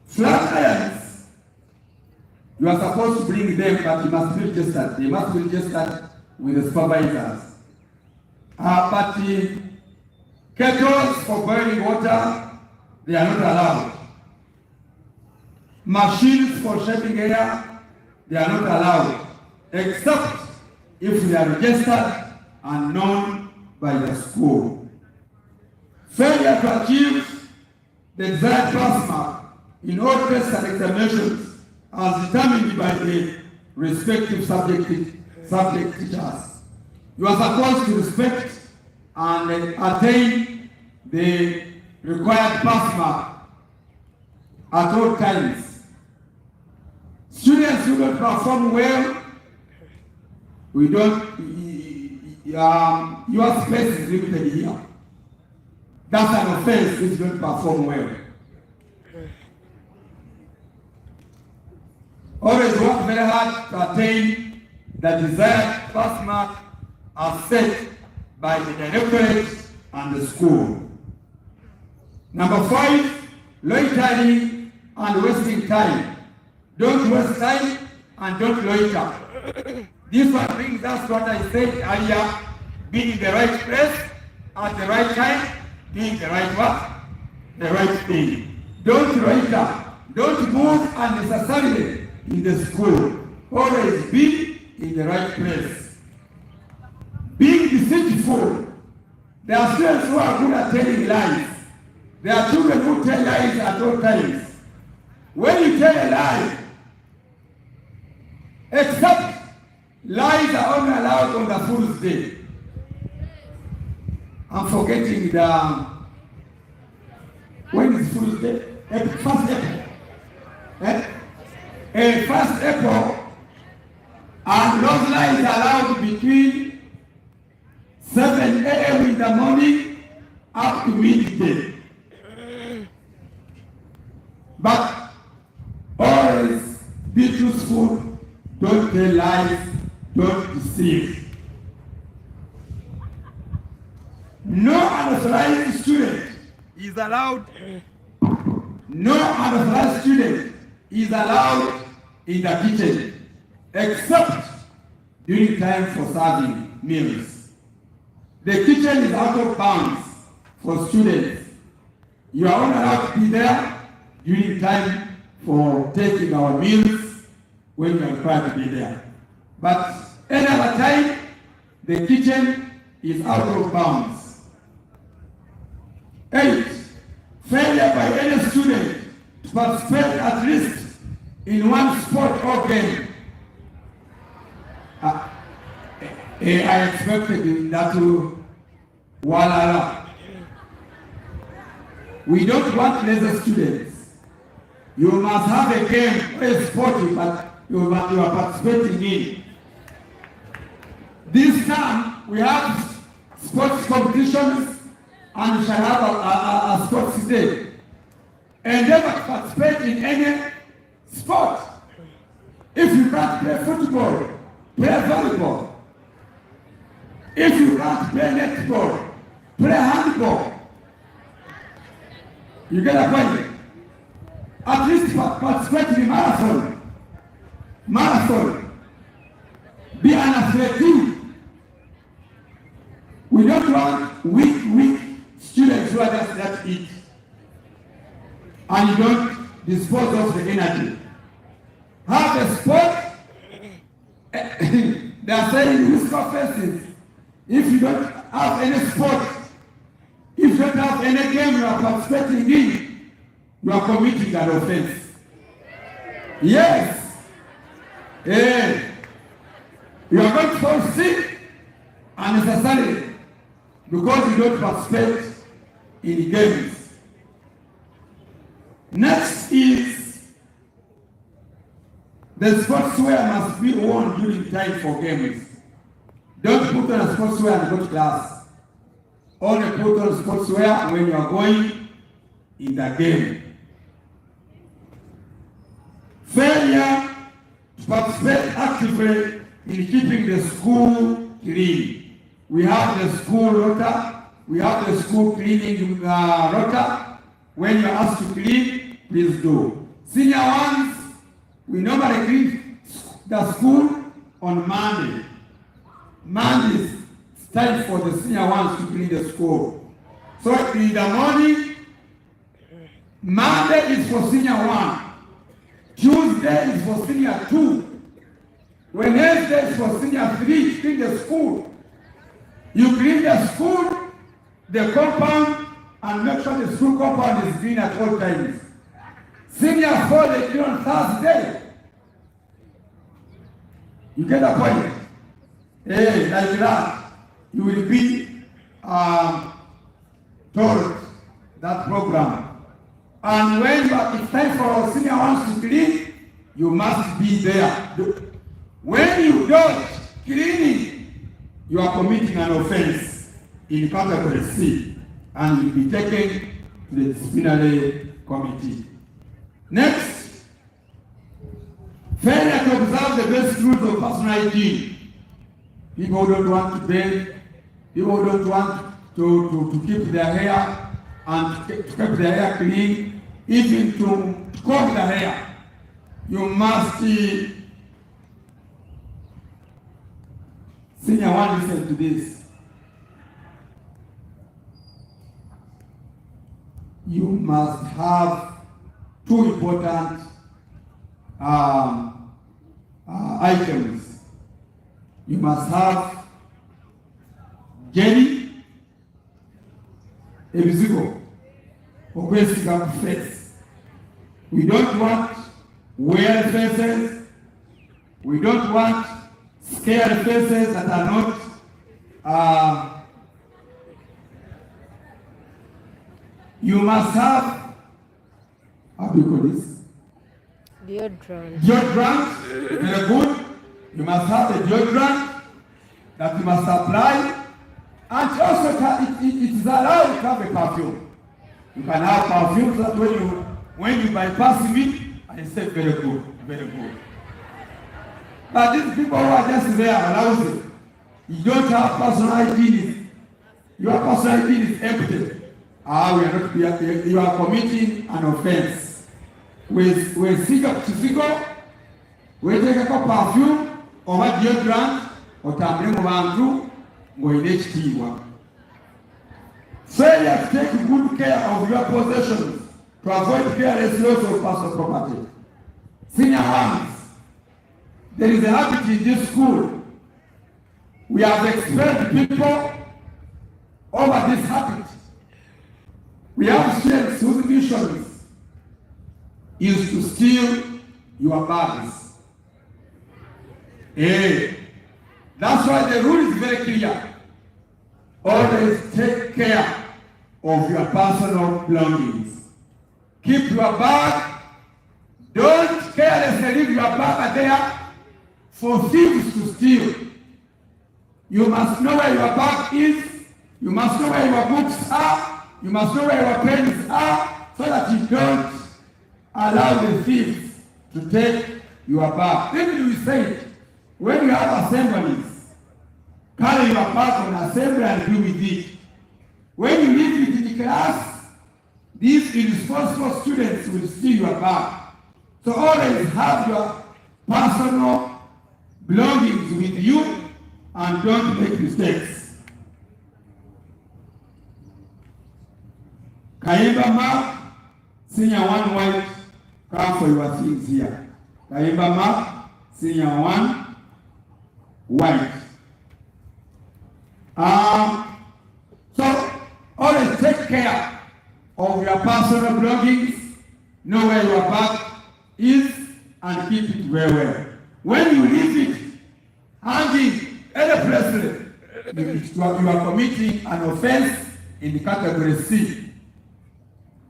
Flat irons, you are supposed to bring them, but you must be registered. They must be registered with the supervisors. But the kettles for boiling water, they are not allowed. Machines for shaving hair, they are not allowed, except if they are registered and known by the school. Failure to achieve the desired pass mark in all tests and examinations as determined by the respective subject teachers. You are supposed to respect and attain the required pass mark at all times. Students who don't perform well, we don't, your space is limited here. That's an offense if you don't perform well. Always work very hard to attain the desired pass mark as set by the directorate and the school. Number 5, loitering and wasting time. Don't waste time and don't loiter. This one brings us to what I said earlier, being in the right place at the right time, doing the right work, the right thing. Don't loiter. Don't move unnecessarily in the school. Always be in the right place. Being deceitful. There are students who are good at telling lies. There are children who tell lies at all times. When you tell a lie, except lies are only allowed on the Fool's Day. I'm forgetting when is Fool's Day? First April. 1st April, and Rosla is allowed between 7 a.m. in the morning up to midday. But always be truthful, don't tell lies, don't deceive. No unauthorized student is allowed. No unauthorized student is allowed in the kitchen except during time for serving meals. The kitchen is out of bounds for students. You are only allowed to be there during time for taking our meals when you are required to be there. But any other time, the kitchen is out of bounds. 8. Failure by any student to participate at least in one sport or game. I expected that to Walala. We don't want lazy students. You must have a game or a sport but you are participating in. This time we have sports competitions and we shall have a sports day. Endeavor to participate in any sport. If you can't play football, play volleyball. If you can't play netball, play handball. You get a point? At least participate in marathon. Marathon. Be an athlete. We don't want weak students who are just there to eat. And you don't dispose of the energy. Have a sport. They are saying risk offenses. If you don't have any sport, if you don't have any game you are participating in, you are committing an offense. Yes. You are going to fall sick unnecessarily because you don't participate in games. Next is the sportswear must be worn during time for games. Don't put on a sportswear and go to class. Only put on sportswear when you are going in the game. Failure to participate actively in keeping the school clean. We have the school rota. We have the school cleaning rota. When you are asked to clean, please do. Senior ones, we normally clean the school on Monday. Monday is time for the senior ones to clean the school. So in the morning, Monday is for senior 1. Tuesday is for senior 2. Wednesday is for senior 3 to clean the school. You clean the school, the compound, and make sure the school compound is clean at all times. Senior 4, they clean on Thursday. You get the point? Like that, you will be told that program. And when it's time for senior ones to clean, you must be there. When you don't cleaning, you are committing an offense in category C and will be taken to the disciplinary committee. Next, failure to observe the basic rules of personal hygiene. People don't want to bathe. People don't want to keep their hair and to keep their hair clean, even to comb the hair. You must senior 1, listen to this. You must have 2 important items. You must have jelly, ebizigo, or basic face. We don't want weird faces. We don't want scared faces that are not. You must have, how do you call this? Deodorant. Deodorant, very good. You must have a deodorant that you must apply. And also it is allowed to have a perfume. You can have perfume that when you bypass it, and say very good, very good. But these people who are just there lousy, you don't have personal hygiene. Your personal hygiene is empty. You are committing an offense. With cigarette, we take a perfume or a deodorant or tambling of Andrew, or in HT1. Failure to take good care of your possessions to avoid careless loss of personal property. Senior ones, there is a habit in this school. We have expelled people over this habit. We have students whose mission is to steal your bags. That's why the rule is very clear. Always take care of your personal belongings. Keep your bag. Don't carelessly leave your bag there for thieves to steal. You must know where your bag is. You must know where your books are. You must know where your pens are, so that you don't allow the thieves to take your bag. Even we say, when you have assemblies, carry your bag on assembly and do with it. When you leave it in the class, these irresponsible students will steal your bag. So always have your personal belongings with you and don't make mistakes. Kaimba Mark, senior one white, come for your things here. Kaimba Mark, senior one white. So always take care of your personal belongings, know where your bag is, and keep it very well. When you leave it hanging any place, you are committing an offense in the category C.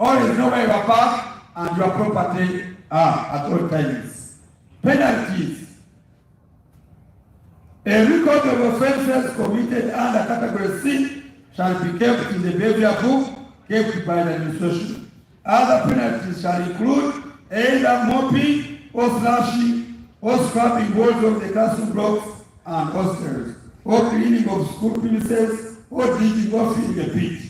Always know where your bag and your property are at all times. Penalties. A record of offenses committed under category C shall be kept in the behavior book kept by the administration. Other penalties shall include either mopping or slashing or scrubbing walls of the classroom blocks and hostels, or cleaning of school premises, or digging or filling the pit.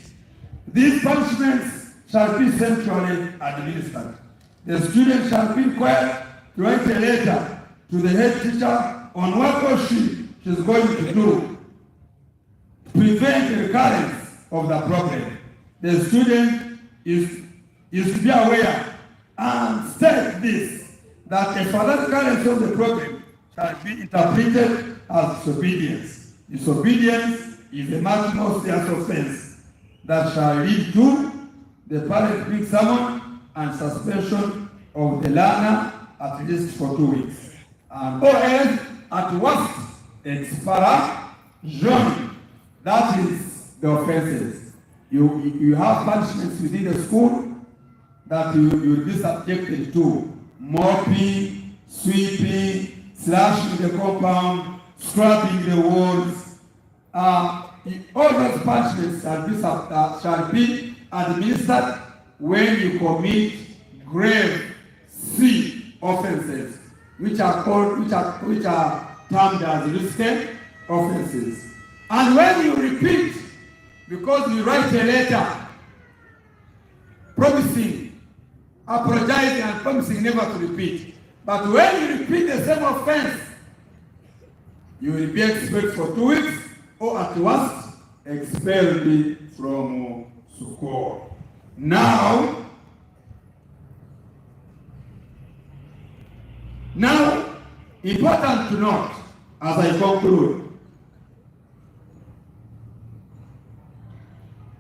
These punishments shall be centrally administered. The student shall be required to write a letter to the head teacher on what she is going to do to prevent the recurrence of the problem. The student is to be aware and state this, that a further recurrence of the problem shall be interpreted as disobedience. Disobedience is a maximum serious offense that shall lead to the parent being summoned and suspension of the learner at least for 2 weeks. And or else, at worst, expulsion. That is the offenses. You have punishments within the school that you will be subjected to: mopping, sweeping, slashing the compound, scrubbing the walls. All those punishments shall be administered when you commit grave C offenses, which are termed as listed offenses. And when you repeat, because you write a letter promising, apologizing, and promising never to repeat, but when you repeat the same offense, you will be expelled for 2 weeks, or at worst, expelled from school. Now, important to note as I conclude,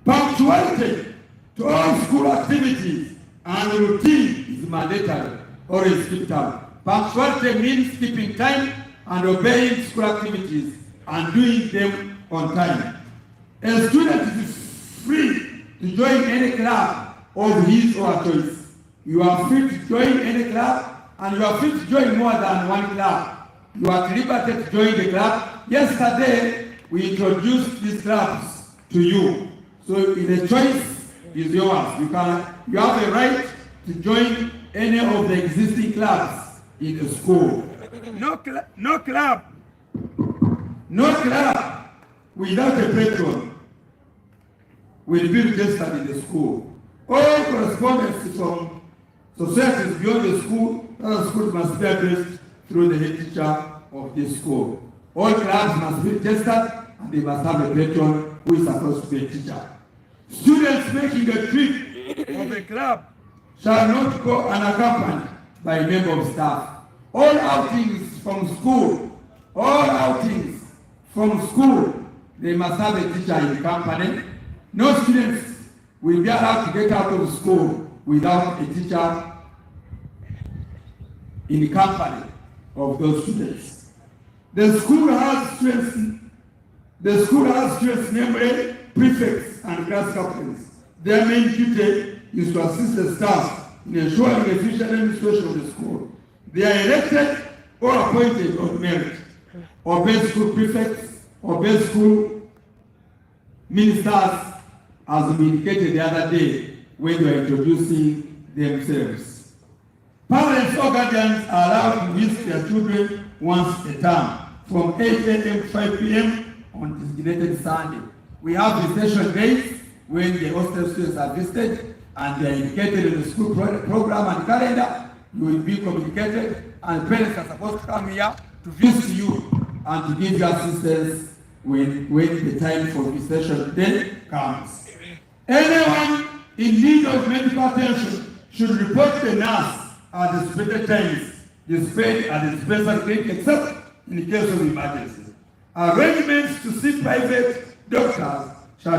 punctuality to all school activities and routine is mandatory or is kept up. Punctuality means keeping time and obeying school activities and doing them on time. A student is free to join any club of his or her choice. You are free to join any club and you are free to join more than one club. You are at liberty to join the club. Yesterday, we introduced these clubs to you. So the choice is yours. You have a right to join any of the existing clubs in the school. No club without a patron will be registered in the school. All correspondence from societies beyond the school must be addressed through the head teacher of this school. All clubs must be registered and they must have a patron who is supposed to be a teacher. Students making a trip of a club shall not go unaccompanied by a member of staff. All outings from school, they must have a teacher in the company. No students will be allowed to get out of school without a teacher in the company of those students. The school has students, namely prefects and class captains. Their main duty is to assist the staff in ensuring efficient administration of the school. They are elected or appointed on merit, or best school prefects, or best school ministers, as we indicated the other day when they were introducing themselves. Parents or guardians are allowed to visit their children once a term, from 8 a.m. to 5 p.m. on designated Sunday. We have visitation days when the hostel students are visited and they are indicated in the school program and calendar. You will be communicated, and parents are supposed to come here to visit you and to give you assistance when the time for visitation day comes. Anyone in need of medical attention should report to the nurse at the specified times displayed at the dispensary clinic, except in the case of emergencies. Arrangements to see private doctors